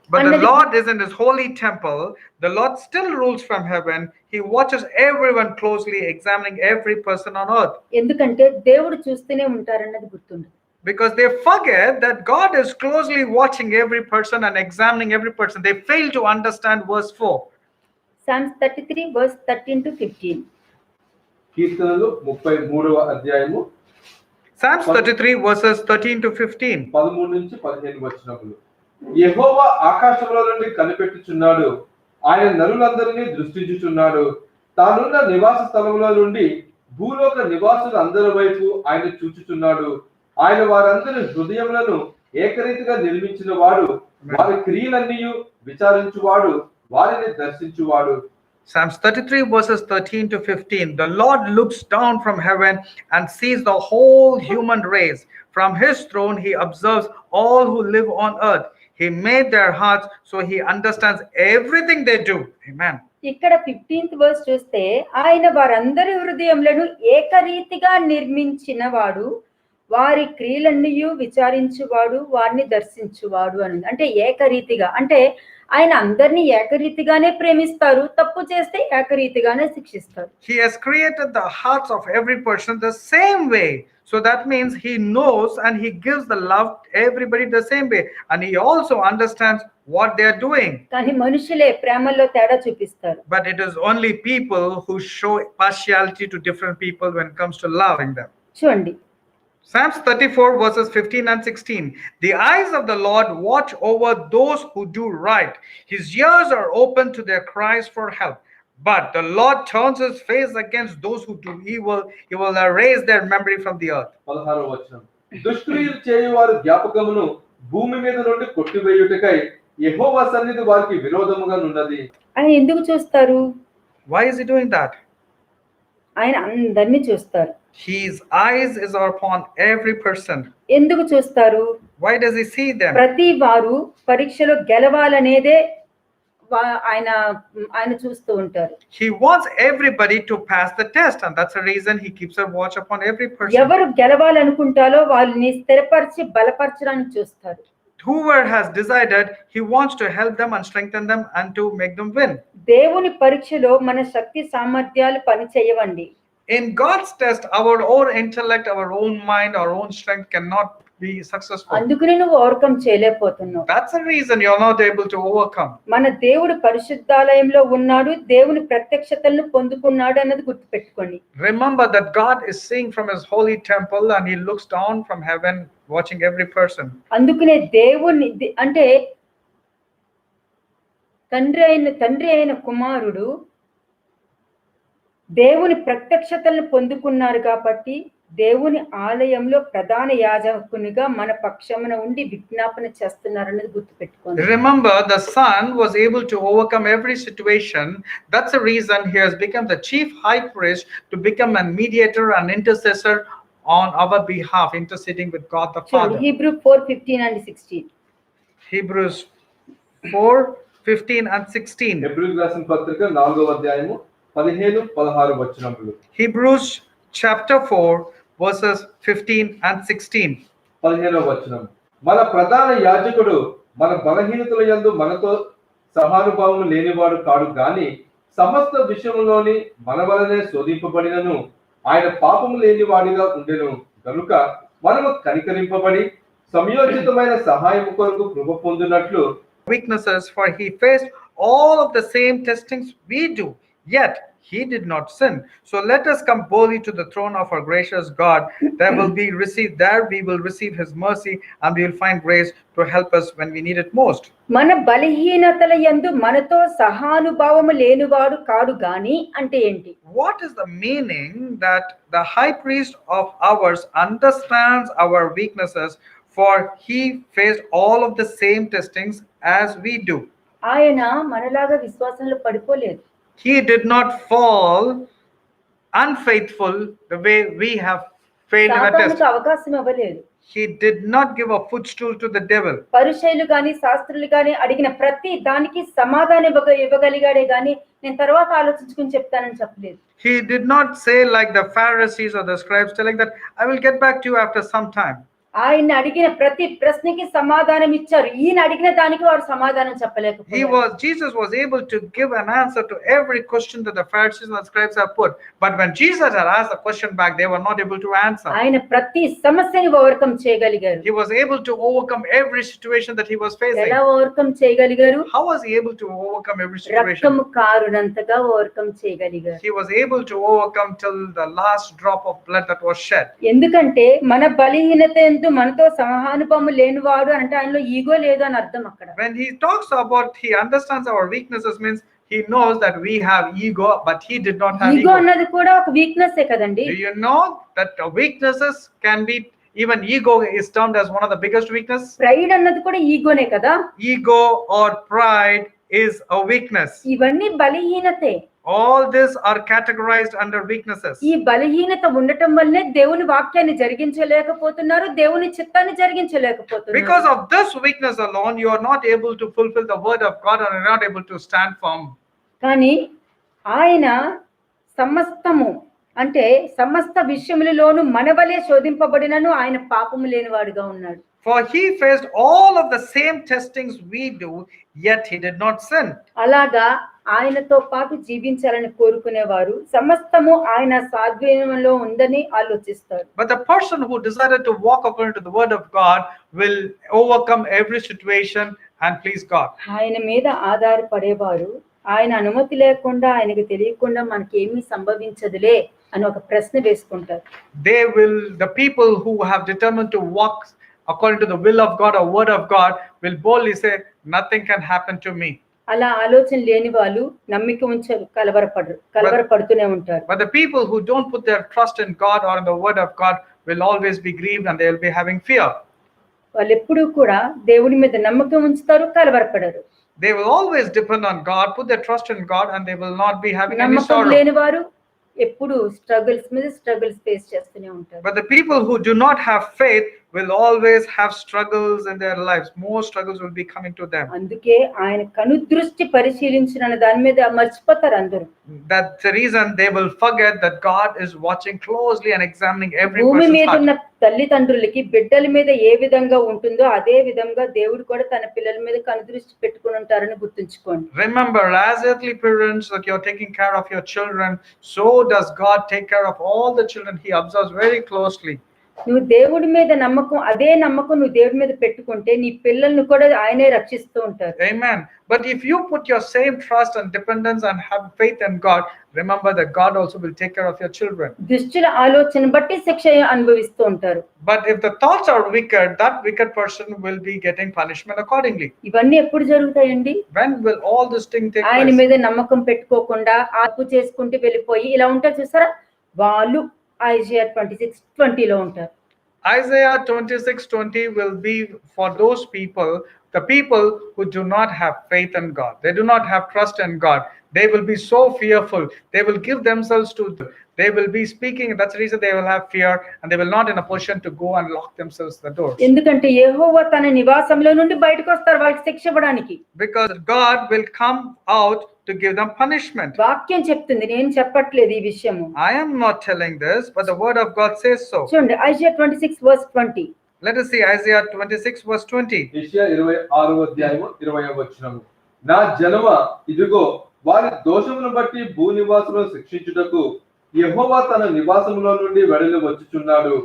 But the Lord is in his holy temple. The Lord still rules from heaven. He watches everyone closely, examining every person on earth. ఎందుకంటే దేవుడు చూస్తూనే ఉంటారన్నది గుర్తుండదు. Because they forget that God is closely watching every person and examining every person. They fail to understand verse 4. Psalms 33 verse 13 to 15. కీర్తనలు 33వ అధ్యాయము Psalms 33 verses 13 to 15. 13 నుంచి 15 వచనములు. యెహోవా ఆకాశముల నుండి కనిపెట్టుచున్నాడు, ఆయన నరులందరినీ దృష్టించుచున్నాడు. తానున్న నివాస స్థలముల నుండి భూలోక నివాసులందరి వైపు ఆయన చూచుచున్నాడు. ఆయన వారందరి హృదయములను ఏకరీతిగా నిర్మించిన వాడు, వారి క్రియలన్నీ విచారించువాడు, వారిని దర్శించువాడు. Psalms 33 verses 13 to 15. The Lord looks down from heaven and sees the whole human race. From his throne he observes all who live on earth. He made their hearts so he understands everything they do. Amen. ఇక్కడ 15th verse చూస్తే ఆయన వారందరి హృదయములను ఏకరీతిగా నిర్మించిన వాడు, వారి క్రియలన్నీ విచారించువాడు, వారిని దర్శించువాడు అని. అంటే ఏకరీతిగా అంటే ఆయన అందరినీ ఏకరీతిగానే ప్రేమిస్తారు, తప్పు చేస్తే ఏకరీతిగానే శిక్షిస్తారు. He has created the hearts of every person the same way. So that means he knows and he gives the love to everybody the same way. And he also understands what they are doing. కానీ మనుషులే ప్రేమలో తేడా చూపిస్తారు. But it is only people who show partiality to different people when it comes to loving them. చూడండి, Psalms 34 verses 15 and 16. The eyes of the Lord watch over those who do right. His ears are open to their cries for help. But the Lord turns his face against those who do evil. He will erase their memory from the earth. 16వ వచనం. దుష్క్రియలు చేయువారి జ్ఞాపకమును భూమి మీద నుండి కొట్టివేయుటకై యెహోవా సన్నిధి వారికి విరోధముగా ఉన్నది. ఆయన ఎందుకు చూస్తారు? Why is he doing that? ఆయన అందరినీ చూస్తారు. His eyes is upon every person. ఎందుకు చూస్తారు? Why does he see them? ప్రతి వారు పరీక్షలో గెలవాలనేదే ఆయన చూస్తూ ఉంటారు. He wants everybody to pass the test, and that's the reason he keeps a watch upon every person. ఎవరు గెలవాలనుకుంటారో వాళ్ళని స్థిరపరిచి బలపరచడానికి చూస్తారు. Whoever has decided, he wants to help them and strengthen them and to make them win. దేవుని పరీక్షలో మన శక్తి సామర్థ్యాలు పని చేయవండి. In God's test, our own intellect, our own mind, our own strength cannot be successful. అందుకని నువ్వు overcome చేయలేకపోతున్నావు. That's the reason you're not able to overcome. మన దేవుడు పరిశుద్ధాలయంలో ఉన్నాడు, దేవుని ప్రత్యక్షతలను పొందుకున్నాడు అన్నది గుర్తుపెట్టుకోండి. Remember that God is seeing from his holy temple and he looks down from heaven watching every person. అందుకనే దేవుని అంటే తండ్రి అయిన కుమారుడు దేవుని ప్రత్యక్షతలను పొందుకున్నారు కాబట్టి దేవుని ఆలయంలో ప్రధాన యాజకునిగా మన పక్షమున ఉండి విజ్ఞాపన చేస్తున్నారన్నది గుర్తుపెట్టుకోండి. Remember, the Son was able to overcome every situation. That's the reason he has become the chief high priest to become a mediator and intercessor on our behalf, interceding with God the Father. Hebrew 4:15 and 16. Hebrews 4:15 and 16. హెబ్రీయులకు రాసిన పత్రిక 4వ అధ్యాయము 15-16 వచనములు. Hebrews chapter 4 verses 15 and 16. 15వ వచనం. మన ప్రధాన యాజకుడు మన బలహీనతల యందు మనతో సహానుభావము లేనివాడు కాడు గాని సమస్త విషయములోని మన వలనే శోధింపబడినను ఆయన పాపము లేని వాడిగా ఉండెను కనుక మనము కనికరింపబడి సమయోచితమైన సహాయము కొరకు కృప పొందినట్లు Weaknesses, for he faced all of the same testings we do, yet he did not sin. So let us come boldly to the throne of our gracious God. There we will receive his mercy, and we will find grace to help us when we need it most. మన బలహీనతల యందు మనతో సహానుభావము లేనివాడు కాడు గాని అంటే ఏంటి? What is the meaning that the high priest of ours understands our weaknesses, for he faced all of the same testings as we do? ఆయన మనలాగా విశ్వాసంలో పడిపోలేదు. He did not fall unfaithful the way we have failed in a test. సాతానుకు అవకాశం ఇవ్వలేదు. He did not give a footstool to the devil. పరిసయ్యులు గాని శాస్త్రులు గాని అడిగిన ప్రతి దానికి సమాధానం ఇవ్వగలిగాడే గాని నేను తర్వాత ఆలోచించుకుని చెప్తానని చెప్పలేదు. He did not say like the Pharisees or the scribes telling that I will get back to you after some time. ఆయన అడిగిన ప్రతి ప్రశ్నకి సమాధానం ఇచ్చారు. ఈయన అడిగిన దానికి వారు సమాధానం చెప్పలేకపోయారు. Jesus was able to give an answer to every question that the Pharisees and the scribes have put. But when Jesus had asked the question back, they were not able to answer. ఆయన ప్రతి సమస్యని overcome చేయగలిగారు. He was able to overcome every situation that he was facing. ఎలా overcome చేయగలిగారు? How was he able to overcome every situation? రక్తము కారునంతగా overcome చేయగలిగారు. He was able to overcome till the last drop of blood that was shed. ఎందుకంటే మన బలహీనత చెందుతూ మనతో సహానుభవం లేనివాడు అంటే ఆయనలో ఈగో లేదు అని అర్థం అక్కడ. When he talks about, he understands our weaknesses, means he knows that we have ego, but he did not have ego ego. అన్నది కూడా ఒక వీక్నెస్ కదండి. Do you know that weaknesses can be, even ego is termed as one of the biggest weakness? Pride అన్నది కూడా ఈగోనే కదా. Ego or pride is a weakness. ఇవన్నీ బలహీనతే. All these are categorized under weaknesses. ఈ బలహీనత ఉండటం వల్లే దేవుని వాక్యాన్ని జరిగించలేకపోతున్నారు, దేవుని చిత్తాన్ని జరిగించలేకపోతున్నారు. Because of this weakness alone, you are not able to fulfill the word of God and are not able to stand firm. కానీ ఆయన సమస్తము అంటే సమస్త విషయములలోను మనవలే శోధింపబడినను ఆయన పాపము లేనివాడుగా ఉన్నాడు. For he faced all of the same testings we do, yet he did not sin. అలాగా ఆయనతో పాటు జీవించాలని కోరుకునేవారు సమస్తము ఆయన స్వాధీనంలో ఉందని ఆలోచిస్తారు. But the person who decided to walk according to the word of God will overcome every situation and please God. ఆయన మీద ఆధారపడేవారు ఆయన అనుమతి లేకుండా ఆయనకు తెలియకుండా మనకేమీ సంభవించదులే అని ఒక ప్రశ్న వేసుకుంటారు. The people who have determined to walk according to the will of God or word of God will boldly say, nothing can happen to me. అలా ఆలోచన లేని వాళ్ళు నమ్మిక ఉంచరు, కలవరపడుతూనే ఉంటారు. But the people who don't put their trust in God or in the word of God will always be grieved and they will be having fear. వాళ్ళు ఎప్పుడూ కూడా దేవుని మీద నమ్మకం ఉంచుతారు, కలవరపడరు. They will always depend on God, put their trust in God, and they will not be having any నమ్మకం sorrow. లేని వారు ఎప్పుడు స్ట్రగుల్స్ మీద స్ట్రగుల్స్ ఫేస్ చేస్తూనే ఉంటారు. But the people who do not have faith will always have struggles in their lives. More struggles will be coming to them. అందుకే ఆయన కనుదృష్టి పరిశీలించిన దాని మీద మర్చిపోతారు అందరూ. That's the reason they will forget that God is watching closely and examining every భూమి person's మీద ఉన్న heart. తల్లిదండ్రులకి బిడ్డల మీద ఏ విధంగా ఉంటుందో అదే విధంగా దేవుడు కూడా తన పిల్లల మీద కనుదృష్టి పెట్టుకుని ఉంటారని గుర్తుంచుకోండి. Remember, as earthly parents that you're taking care of your children, so does God take care of all the children. He observes very closely. నువ్వు దేవుడి మీద నమ్మకం, అదే నమ్మకం నువ్వు దేవుడి మీద పెట్టుకుంటే నీ పిల్లల్ని కూడా ఆయనే రక్షిస్తూ ఉంటారు. Amen. But if you put your same trust and dependence and have faith in God, remember that God also will take care of your children. దుష్టుల ఆలోచన బట్టి శిక్ష అనుభవిస్తూ ఉంటారు. But if the thoughts are wicked, that wicked person will be getting punishment accordingly. ఇవన్నీ ఎప్పుడు జరుగుతాయండి? When will all this thing take ఆయన place? మీద నమ్మకం పెట్టుకోకుండా ఆపు చేసుకుంటూ వెళ్ళిపోయి ఇలా ఉంటారు చూసారా, వాళ్ళు ఐజియా 26:20 ఉంటారు. Isaiah 26:20 will be for those people, the people who do not have faith in God. They do not have trust in God. They will be so fearful. They will give themselves to, they will be speaking. That's the reason they will have fear and they will not in a position to go and lock themselves the doors. ఎందుకంటే యెహోవా తన నివాసంలో నుండి బయటకు వస్తారు వాళ్ళకి శిక్ష ఇవ్వడానికి. Because God will come out to give them punishment. వాక్యం చెప్తుంది, నేను చెప్పట్లేదు ఈ విషయము. I am not telling this, but the word of God says so. చూడండి Isaiah 26:20. Let us see Isaiah 26:20. యెషయా 26వ అధ్యాయము 20వ వచనము. నా జనమ ఇదిగో వారి దోషమును బట్టి భూనివాసులను శిక్షించుటకు యెహోవా తన నివాసములో నుండి వెడలి వచ్చుచున్నాడు.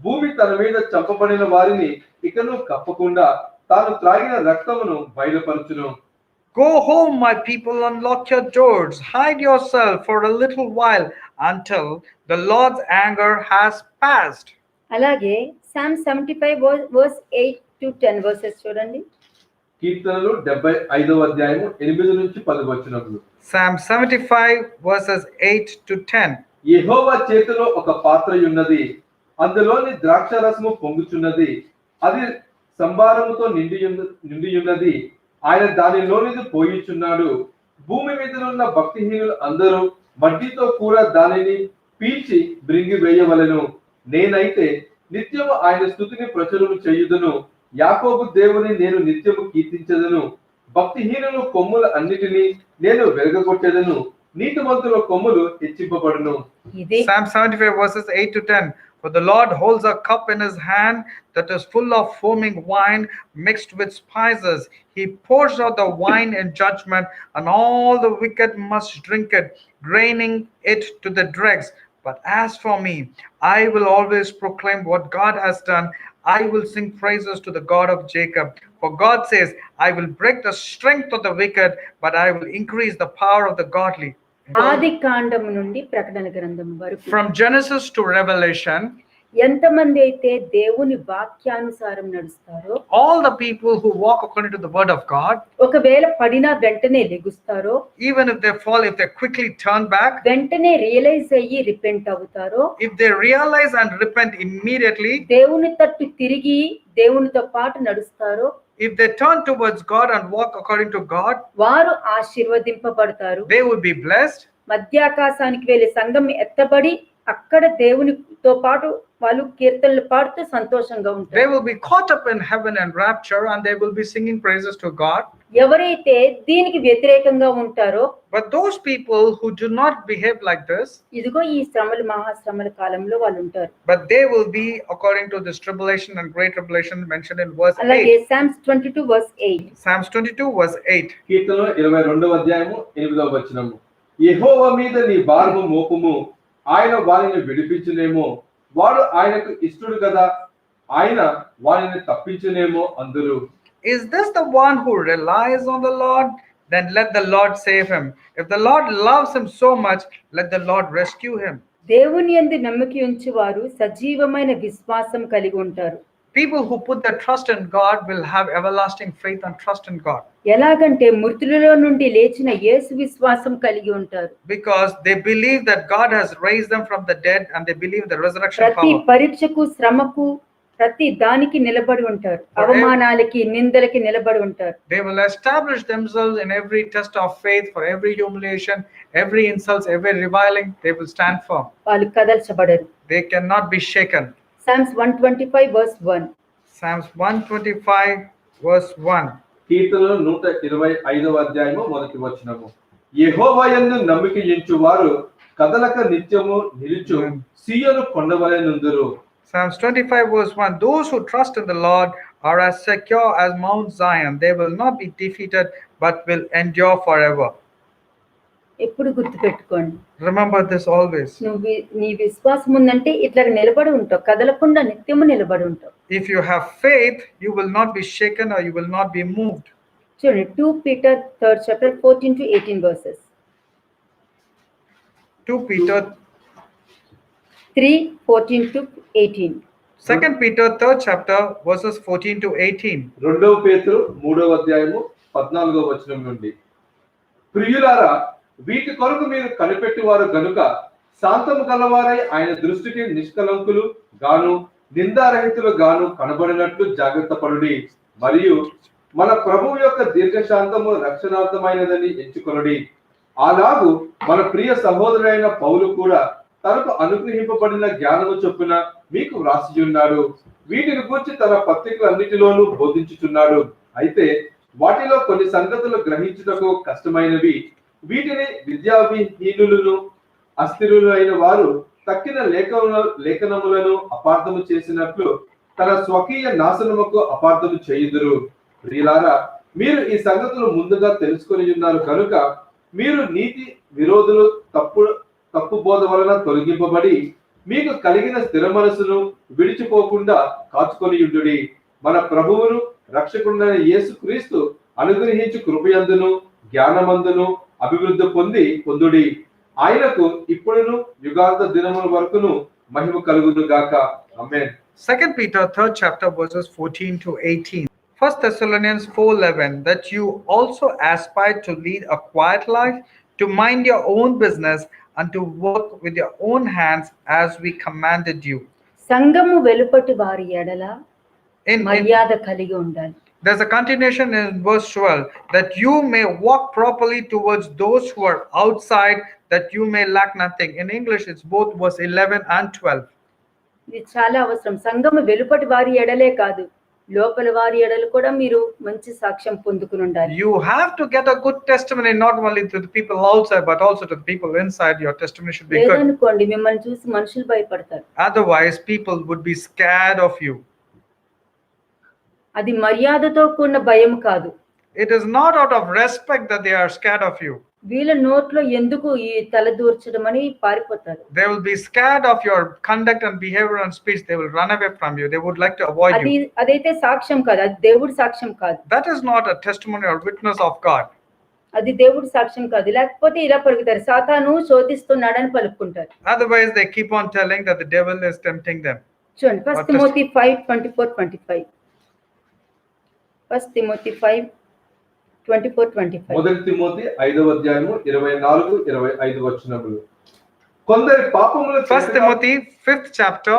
భూమి తన మీద చంపబడిన వారిని ఇకను కప్పకుండా తాను త్రాగిన రక్తమును బయలుపరచును. Go home, my people, and lock your doors. Hide yourself for a little while until the Lord's anger has passed. అలాగే Psalm 75:8-10 వర్సెస్ చూడండి. కీర్తనలు 75వ అధ్యాయము 8 నుంచి 10 వచనములు. Psalm 75 verses 8-10. యెహోవా చేతిలో ఒక పాత్ర ఉన్నది, అందులోని ద్రాక్షరసము పొంగుచున్నది, అది సంభారముతో నిండియున్నది, ఆయన దానిలోనిది పోయిచున్నాడు. భూమి మీద ఉన్న భక్తిహీనులు అందరూ మట్టితో కూడా దానిని పీల్చి బ్రింగి వేయవలెను. నేనైతే నిత్యము ఆయన స్తుతిని ప్రచురము చేయుదును. యాకోబు దేవుని నేను నిత్యము కీర్తించదును. భక్తిహీనుల కొమ్ములు అన్నిటినీ నేను వెరగగొట్టెదను. నీతిమంతుల కొమ్ములు హెచ్చింపబడును. Psalm 75 verses 8-10. For the Lord holds a cup in his hand that is full of foaming wine mixed with spices. He pours out the wine in judgment, and all the wicked must drink it, draining it to the dregs. But as for me, I will always proclaim what God has done. I will sing praises to the God of Jacob. For God says, I will break the strength of the wicked, but I will increase the power of the godly. ఆది కాండము నుండి ప్రకటన గ్రంథం వరకు From Genesis to Revelation, ఎంతమంది అయితే దేవుని వాక్యానుసారం నడుస్తారో, all the people who walk according to the word of God, ఒకవేళ పడినా వెంటనే లెగుస్తారో, even if they fall, if they quickly turn back, వెంటనే రియలైజ్ అయ్యి రిపెంట్ అవుతారో, if they realize and repent immediately, దేవుని తట్టు తిరిగి దేవునితో పాటు నడుస్తారో, if they turn towards God and walk according to God, వారు ఆశీర్వదింపబడతారు. they would be blessed. మధ్యాకాశానికి వెళ్లి సంఘం ఎత్తబడి అక్కడ దేవునితో పాటు వాళ్ళు కీర్తనలు పాడుతూ సంతోషంగా They ఉంటారు. will be caught up in heaven and rapture, and they will be singing praises to God. ఎవరైతే దీనికి వ్యతిరేకంగా ఉంటారో, But those people who do not behave like this, ఇదిగో ఈ శ్రమలు మహాశ్రమల కాలంలో వాళ్ళు ఉంటారు. but they will be according to this tribulation and great tribulation mentioned in verse అలాగే 8. Psalms 22 verse 8. Psalms 22 verse 8. కీర్తనలు 22వ అధ్యాయము 8వ వచనము. యెహోవా మీద నీ భారము మోపుము, ఆయన వారిని విడిపించునేమో, వాడు ఆయనకు ఇష్టడు కదా, ఆయన వారిని తప్పించునేమో అందురు. Is this the one who relies on the Lord? Then let the Lord save him. If the Lord loves him so much, let the Lord rescue him. దేవుని యందు నమ్మకి ఉంచి వారు సజీవమైన విశ్వాసం కలిగి ఉంటారు. People who put their trust in God will have everlasting faith and trust in God, ఎలాగంటే మృతులలో నుండి లేచిన యేసు విశ్వాసం కలిగి ఉంటారు. because they believe that God has raised them from the dead, and they believe the resurrection ప్రతి power. పరీక్షకు, శ్రమకు, ప్రతి దానికి నిలబడి ఉంటారు. అవమానాలకి, నిందలకి నిలబడి ఉంటారు. They will establish themselves in every test of faith, for every humiliation, every insult, every reviling. They will stand firm. వాళ్ళు కదల్చబడరు. They cannot be shaken. Psalms 125 verse 1. Psalms 125 verse 1. కీర్తనలు 125వ అధ్యాయము 1వ వచనము. యెహోవా యందు నమ్మిక ఉంచు వారు కదలక నిత్యము నిలుచు సీయోను కొండవలె నుందురు. Psalms 25 verse 1. Those who trust in the Lord are as secure as Mount Zion. They will not be defeated, but will endure forever. ఎప్పుడు గుర్తు పెట్టుకోండి, Remember this always. నీ విశ్వాసం ఉందంటే ఇట్లా నిలబడి ఉంటావు, కదలకుండా నిత్యము నిలబడి ఉంటావు. If you have faith, you will not be shaken or you will not be moved. చూడండి 2 Peter 3rd chapter 14 to 18 verses. 2 Peter 3:14 to 18. 2 Peter 3rd chapter verses 14 to 18. 2వ పేతురు 3వ అధ్యాయము 14వ వచనం నుండి. ప్రియులారా, వీటి కొరకు మీరు కనిపెట్టువారు గనుక శాంతము గలవారై ఆయన దృష్టికి నిష్కలంకులు గాను నిందారహితులు గాను కనబడినట్లు జాగ్రత్త పడుడి. మరియు మన ప్రభువు యొక్క దీర్ఘశాంతము రక్షణార్థమైనదని ఎంచుకొనుడి. అలాగు మన ప్రియ సహోదరుడైన పౌలు కూడా తనకు అనుగ్రహింపబడిన జ్ఞానము చొప్పున మీకు వ్రాసియున్నాడు. వీటిని గూర్చి తన పత్రికలన్నిటిలోనూ బోధించుచున్నాడు. అయితే వాటిలో కొన్ని సంగతులు గ్రహించుటకు కష్టమైనవి. వీటిని విద్యావిహీనులను అస్థిరులైన వారు తక్కిన లేఖనములను అపార్థము చేసినట్లు తన స్వకీయ నాశనముకు అపార్థము చేయుదురు. ప్రియులారా, మీరు ఈ సంగతులు ముందుగా తెలుసుకొని ఉన్నారు కనుక మీరు నీతి విరోధులు తప్పు బోధ వలన తొలగింపబడి మీకు కలిగిన స్థిర మనసును విడిచిపోకుండా కాచుకొని ఉండుడి. మన ప్రభువును రక్షకుడైన యేసు క్రీస్తు అనుగ్రహించు కృపయందును జ్ఞానమందును అభివృద్ధి పొందుడి. ఆయనకు ఇప్పుడును యుగాంత దినముల వరకును మహిమ కలుగును గాక. ఆమేన్. 2 Peter 3rd chapter verses 14 to 18. 1 Thessalonians 4:11. That you also aspire to lead a quiet life, to mind your own business, and to work with your own hands as we commanded you. సంఘము వెలుపటి వారి ఎడల In మర్యాద కలిగి ఉండాలి. There's a continuation in verse 12, that you may walk properly towards those who are outside, that you may lack nothing. In English, it's both verse 11 and 12. ఇది చాలా అవసరం. సంఘము వెలుపటి వారి ఎడలే కాదు, లోపల వారి ఎడలు కూడా మీరు మంచి సాక్ష్యం పొందుకుని ఉండాలి. You have to get a good testimony, not only to the people outside, but also to the people inside. Your testimony should be good. లేదనుకోండి, మిమ్మల్ని చూసి మనుషులు భయపడతారు. Otherwise, people would be scared of you. అది మర్యాదతో కూడిన భయం కాదు. It is not out of respect that they are scared of you. వీళ్ళ నోట్లో ఎందుకు ఈ తల దూర్చడం అని పారిపోతారు. They will be scared of your conduct and behavior and speech. They will run away from you. They would like to avoid you. అదైతే సాక్ష్యం కాదు, అది దేవుడి సాక్ష్యం కాదు. That is not a testimony or witness of God. అది దేవుడి సాక్ష్యం కాదు. లేకపోతే ఇలా పలుకుతారు, సాతాను శోధిస్తున్నాడని పలుకుంటారు. Otherwise, they keep on telling that the devil is tempting them. చూడండి ఫస్ట్ తిమోతి 5:24-25. First Timothy 5:24-25. మొదటి తిమోతి 5వ అధ్యాయము 24-25 వచనములు. కొందరి పాపములు First Timothy 5th chapter,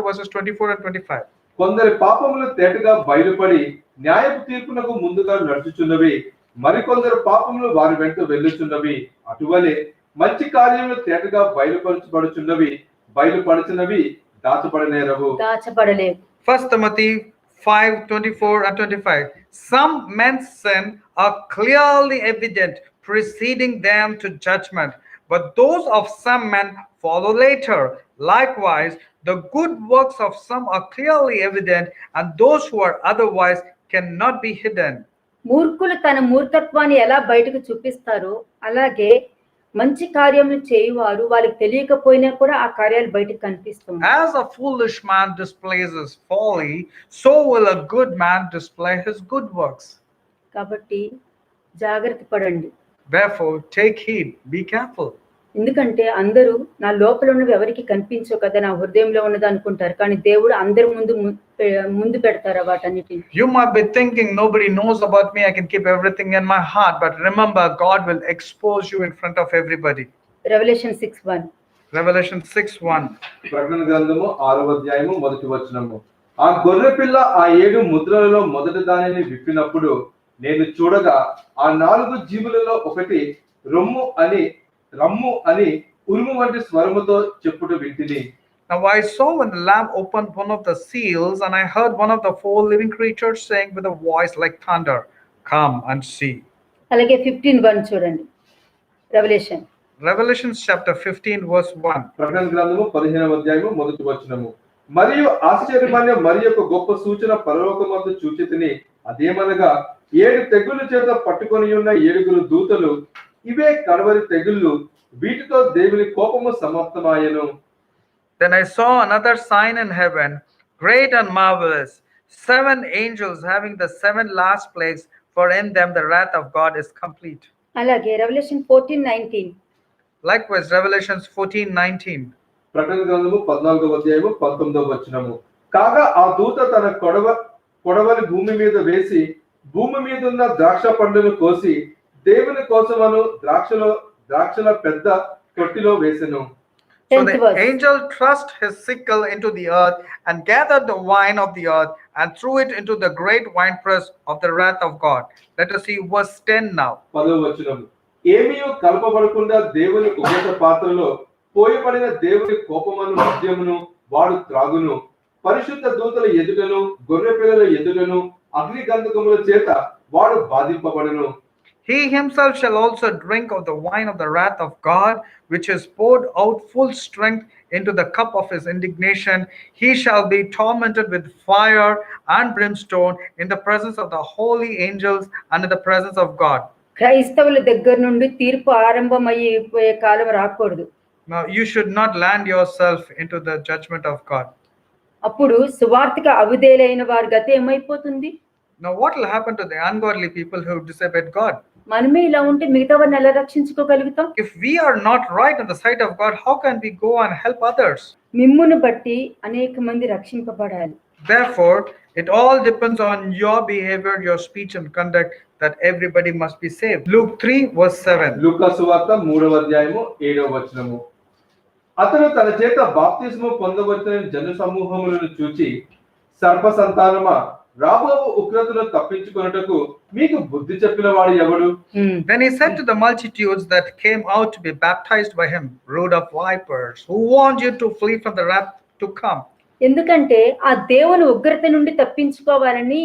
verses 24 and 25. కొందరి పాపములు తేటగా బయలుపడి న్యాయపు తీర్పునకు ముందుగా నడుచుచున్నవి, మరికొందరు పాపములు వారి వెంట వెళ్ళుచున్నవి. అటువలే మంచి కార్యములు తేటగా బయలుపడుచున్నవి దాచబడనేరవు. First Timothy 5:24 and 25. Some men's sin are clearly evident, preceding them to judgment, but those of some men follow later. Likewise, the good works of some are clearly evident, and those who are otherwise cannot be hidden. మూర్ఖులు తన మూర్ఖత్వాన్ని ఎలా బయటకు చూపిస్తారో అలాగే మంచి కార్యములు చేయువారు వాళ్ళకి తెలియకపోయినా కూడా ఆ కార్యాలు బయటకు కనిపిస్తుంది. As a foolish man displays his folly, so will a good man display his good works. కాబట్టి జాగ్రత్త పడండి. Therefore, take heed, be careful. ఎందుకంటే అందరూ నా లోపల ఉన్నవి ఎవరికి కనిపించవు కదా, నా హృదయంలో ఉన్నది అనుకుంటారు. కానీ దేవుడు అందరి ముందు పెడతారు వాటన్నిటిని. You might be thinking nobody knows about me, I can keep everything in my heart, but remember, God will expose you in front of everybody. Revelation 6:1. Revelation 6:1. ప్రకటన గ్రంథము 6వ అధ్యాయము మొదటి వచనము. ఆ గొర్రె పిల్ల ఆ 7 ముద్రలలో మొదటి దానిని విప్పినప్పుడు నేను చూడగా ఆ 4 జీవులలో ఒకటి రమ్ము అని ఉరుము వంటి స్వరముతో చెప్పుట వింటిని. Now I saw when the Lamb opened one of the seals, and I heard one of the 4 living creatures saying with a voice like thunder, "Come and see." అలాగే 15:1 చూడండి. Revelation chapter 15 verse 1. ప్రకటన గ్రంథము 15వ అధ్యాయము మొదటి వచనము. మరియు ఆశ్చర్యమైన మరి యొక్క గొప్ప సూచన పరలోకమందు చూచితిని. అదేమనగా 7 తెగుళ్ళ చేత పట్టుకొని ఉన్న 7 దూతలు, ఇవే కడవరి తెగుళ్ళు, వీటితో దేవుని కోపము సమాప్తమాయెను. Then I saw another sign in heaven, great and marvelous, 7 angels having the 7 last plagues, for in them the wrath of God is complete. అలాగే Revelation 14:19. Likewise, Revelations 14:19. ప్రకటన గ్రంథము 14వ అధ్యాయము 19వ వచనము. కాగా ఆ దూత తన కొడవలి భూమి మీద వేసి భూమి మీద ఉన్న ద్రాక్ష పండును కోసి దేవుని కోసమను ద్రాక్షల పెద్ద తొట్టిలో వేసెను. So the angel thrust his sickle into the earth and gathered the wine of the earth and threw it into the great winepress of the wrath of God. Let us see verse 10 now. 10వ వచనము. ఏమీయు కలపబడకుండా దేవుని ఉగ్రత పాత్రలో పోయబడిన దేవుని కోపమును మద్యమును వాడు త్రాగును. పరిశుద్ధ దూతల ఎదుటను గొర్రె పిల్లల ఎదుటను అగ్ని గంధకముల చేత వాడు బాధింపబడును. He himself shall also drink of the wine of the wrath of God, which is poured out full strength into the cup of his indignation. He shall be tormented with fire and brimstone in the presence of the holy angels and in the presence of God. క్రైస్తవుల దగ్గర నుండి తీర్పు ఆరంభమయ్యే కాలం రాకూడదు. Now you should not land yourself into the judgment of God. అప్పుడు సువార్తిక అవిధేయులైన వారి గతి ఏమైపోతుంది? Now what will happen to the ungodly people who disobeyed God? మనమే ఇలా ఉంటే మిగతా వారిని ఎలా రక్షించుకోగలుగుతాం? If we are not right in the sight of God, how can we go and help others? మిమ్మును బట్టి అనేక మంది రక్షింపబడాలి. Therefore, it all depends on your behavior, your speech and conduct, that everybody must be saved. Luke 3 verse 7. లూకా సువార్త 3వ అధ్యాయము 7వ వచనము. అతను తన చేత బాప్తిస్మము పొందవచ్చిన జన సమూహములను చూచి, సర్ప సంతానమా, రాబో ఉగ్రతను తప్పించుకొనుటకు మీకు బుద్ధి చెప్పిన వాడు ఎవడు? Then he said to the multitudes that came out to be baptized by him, brood of vipers, who warned you to flee from the wrath to come. ఎందుకంటే ఆ దేవుని ఉగ్రత నుండి తప్పించుకోవాలని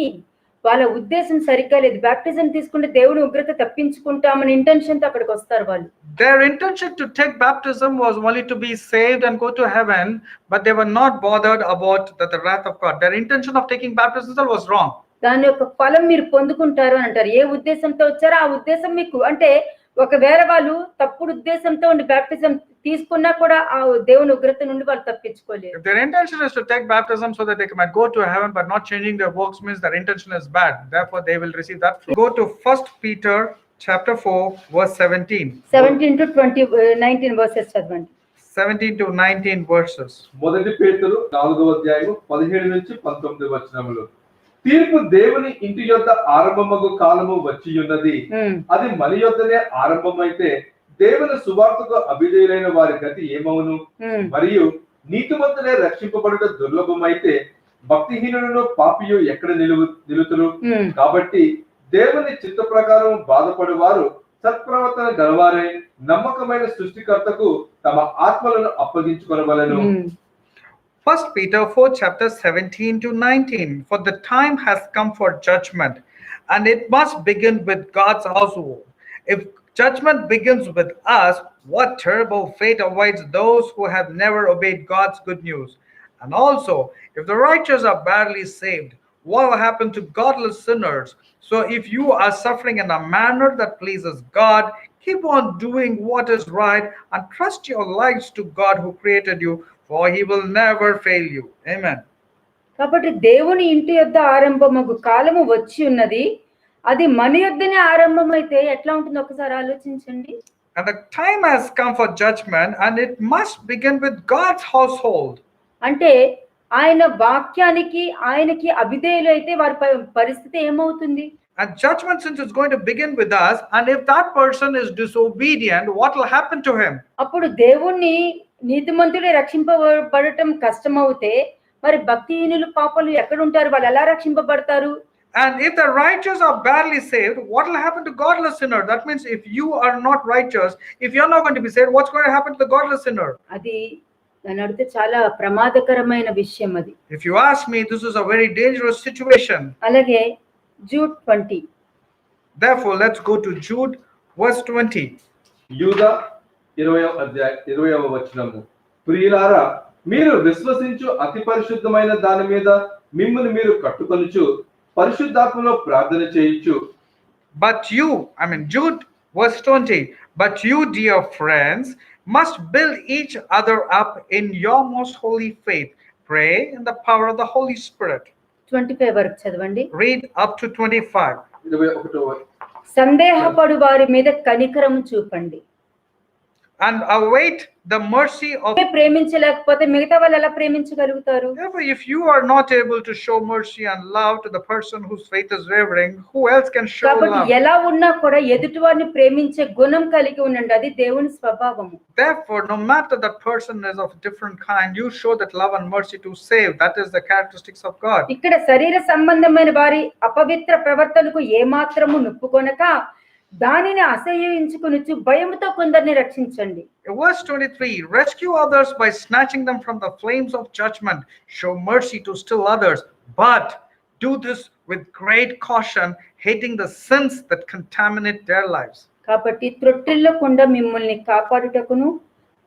వాళ్ళ ఉద్దేశం సరిగ్గా లేదు. బాప్టిజం తీసుకుంటే దేవుని ఉగ్రత తప్పించుకుంటామని ఇంటెన్షన్ తో అక్కడికి వస్తారు వాళ్ళు. Their intention to take baptism was only to be saved and go to heaven, but they were not bothered about the wrath of God. Their intention of taking baptism was wrong. దాని యొక్క ఫలం మీరు పొందుకుంటారు అని అంటారు. ఏ ఉద్దేశంతో వచ్చారో ఆ ఉద్దేశం మీకు, అంటే ఒకవేళ వాళ్ళు తప్పుడు ఉద్దేశంతో ఉండి బాప్టిజం తీసుకున్నా కూడా ఆ దేవుని ఉగ్రత నుండి వాళ్ళు తప్పించుకోలేరు. If their intention is to take baptism so that they might go to heaven but not changing their works, means their intention is bad. Therefore they will receive that fruit. Go to 1 Peter chapter 4 verse 17. 17 to 19 verses చదవండి. 17 to 19 verses. మొదటి పేతురు 4వ అధ్యాయము 17 నుంచి 19 వచనములు. తీర్పు దేవుని ఇంటి యొద్ద ఆరంభమగు కాలము వచ్చి ఉన్నది. అది మన యొద్దనే ఆరంభమైతే దేవుని సువార్తకు అభిధేయులైన వారి గతి ఏమవును? మరియు నీతిమంతులే రక్షింపబడుట దుర్లభమైతే భక్తిహీనులను పాపియు ఎక్కడ నిలుతురు? కాబట్టి దేవుని చిత్త ప్రకారం బాధపడు వారు సత్ప్రవర్తన గలవారై నమ్మకమైన సృష్టికర్తకు తమ ఆత్మలను అప్పగించుకొనవలెను. 1 Peter 4 chapter 17 to 19. For the time has come for judgment, and it must begin with God's household. If judgment begins with us, what terrible fate awaits those who have never obeyed God's good news. And also, if the righteous are barely saved, what will happen to godless sinners? So if you are suffering in a manner that pleases God, keep on doing what is right and trust your lives to God who created you, for he will never fail you. Amen. కాబట్టి దేవుని ఇంటి యొద్ద ఆరంభమగు కాలము వచ్చి ఉన్నది. అది మన యొద్దనే ఆరంభమైతే ఎట్లా ఉంటుందో ఒకసారి ఆలోచించండి. And the time has come for judgment, and it must begin with God's household. అంటే ఆయన వాక్యానికి ఆయనకి అవిధేయులు అయితే వారి పరిస్థితి ఏమవుతుంది? And judgment, since it's going to begin with us, and if that person is disobedient, what will happen to him? అప్పుడు దేవుణ్ణి నీతిమంతుడే రక్షింపబడటం కష్టమవుతే మరి భక్తిహీనులు పాపలు ఎక్కడ ఉంటారు? వాళ్ళు ఎలా రక్షింపబడతారు? And if the righteous are barely saved, what will happen to godless sinner? That means if you are not righteous, if you're not going to be saved, what's going to happen to the godless sinner? అది నన్ను అడిగితే చాలా ప్రమాదకరమైన విషయం అది. If you ask me, this is a very dangerous situation. అలాగే Jude 20. Therefore, let's go to Jude verse 20. యూదా 20వ అధ్యాయం 20వ వచనము. ప్రియులారా, మీరు విశ్వసించు అతి పరిశుద్ధమైన దాని మీద మిమ్మును మీరు కట్టుకొనుచు పరిశుద్ధాత్మలో ప్రార్థన చేయించు. But you, Jude verse 20, but you, dear friends, must build each other up in your most holy faith. Pray in the power of the Holy Spirit. 25 వరకు చదవండి. Read up to 25. 21వ. సందేహపడు వారి మీద కనికరము చూపండి. And await the mercy of. ప్రేమించలేకపోతే మిగతా వాళ్ళు ఎలా ప్రేమించగలుగుతారు? Therefore, if you are not able to show mercy and love to the person whose faith is wavering, who else can show కాబట్టి love? ఎలా ఉన్నా కూడా ఎదుటి వారిని ప్రేమించే గుణం కలిగి ఉండండి. అది దేవుని స్వభావము. Therefore, no matter that person is of different kind, you show that love and mercy to save. That is the characteristics of God. ఇక్కడ శరీర సంబంధమైన వారి అపవిత్ర ప్రవర్తనకు ఏమాత్రము నొప్పుకొనక దానిని అసహ్యించుకొనుచు భయముతో కొందరిని రక్షించండి. Verse 23, rescue others by snatching them from the flames of judgment. Show mercy to still others, but do this with great caution, hating the sins that contaminate their lives. కాబట్టి త్రొట్టిల్లకుండా మిమ్మల్ని కాపాడుటకును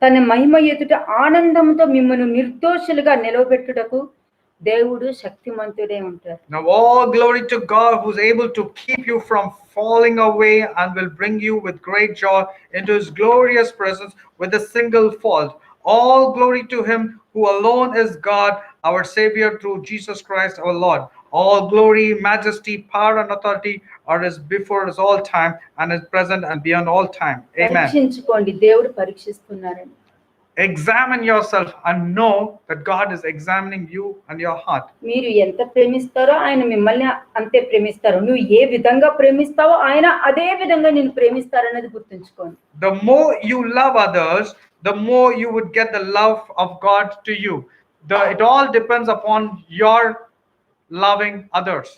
తన మహిమ ఎదుట ఆనందంతో మిమ్మల్ని నిర్దోషులుగా నిలవబెట్టుటకు దేవుడు శక్తిమంతుడే ఉంటారు. Now all glory to God, who's able to keep you from falling away and will bring you with great joy into his glorious presence with a single fault. All glory to him who alone is God, our Savior, through Jesus Christ our Lord. All glory, majesty, power and authority are his before us all time and is present and beyond all time. Amen. పరీక్షించుకోండి, దేవుడు పరీక్షిస్తున్నారని. Examine yourself and know that God is examining you and your heart. మీరు ఎంత ప్రేమిస్తారో ఆయన మిమ్మల్ని అంతే ప్రేమిస్తారు. నువ్వు ఏ విధంగా ప్రేమిస్తావో ఆయన అదే విధంగా నిన్ను ప్రేమిస్తారన్నది గుర్తుంచుకోండి. The more you love others, the more you would get the love of God to you. It all depends upon your loving others.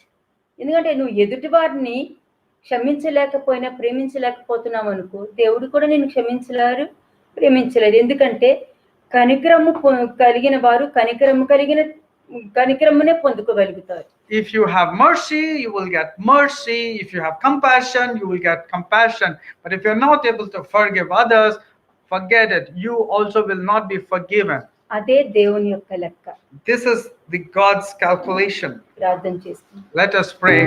ఎందుకంటే నువ్వు ఎదుటి వారిని క్షమించలేకపోయినా ప్రేమించలేకపోతున్నావు అనుకో, దేవుడు కూడా నిన్ను ప్రేమించలేరు. ఎందుకంటే కనికరము కలిగిన వారు కనికరమునే పొందుకోగలుగుతారు. If you have mercy, you will get mercy. If you have compassion, you will get compassion. But if you're not able to forgive others, forget it. You also will not be forgiven. అదే దేవుని యొక్క లెక్క. This is the God's calculation. ప్రార్థన చేస్తాం. Let us pray.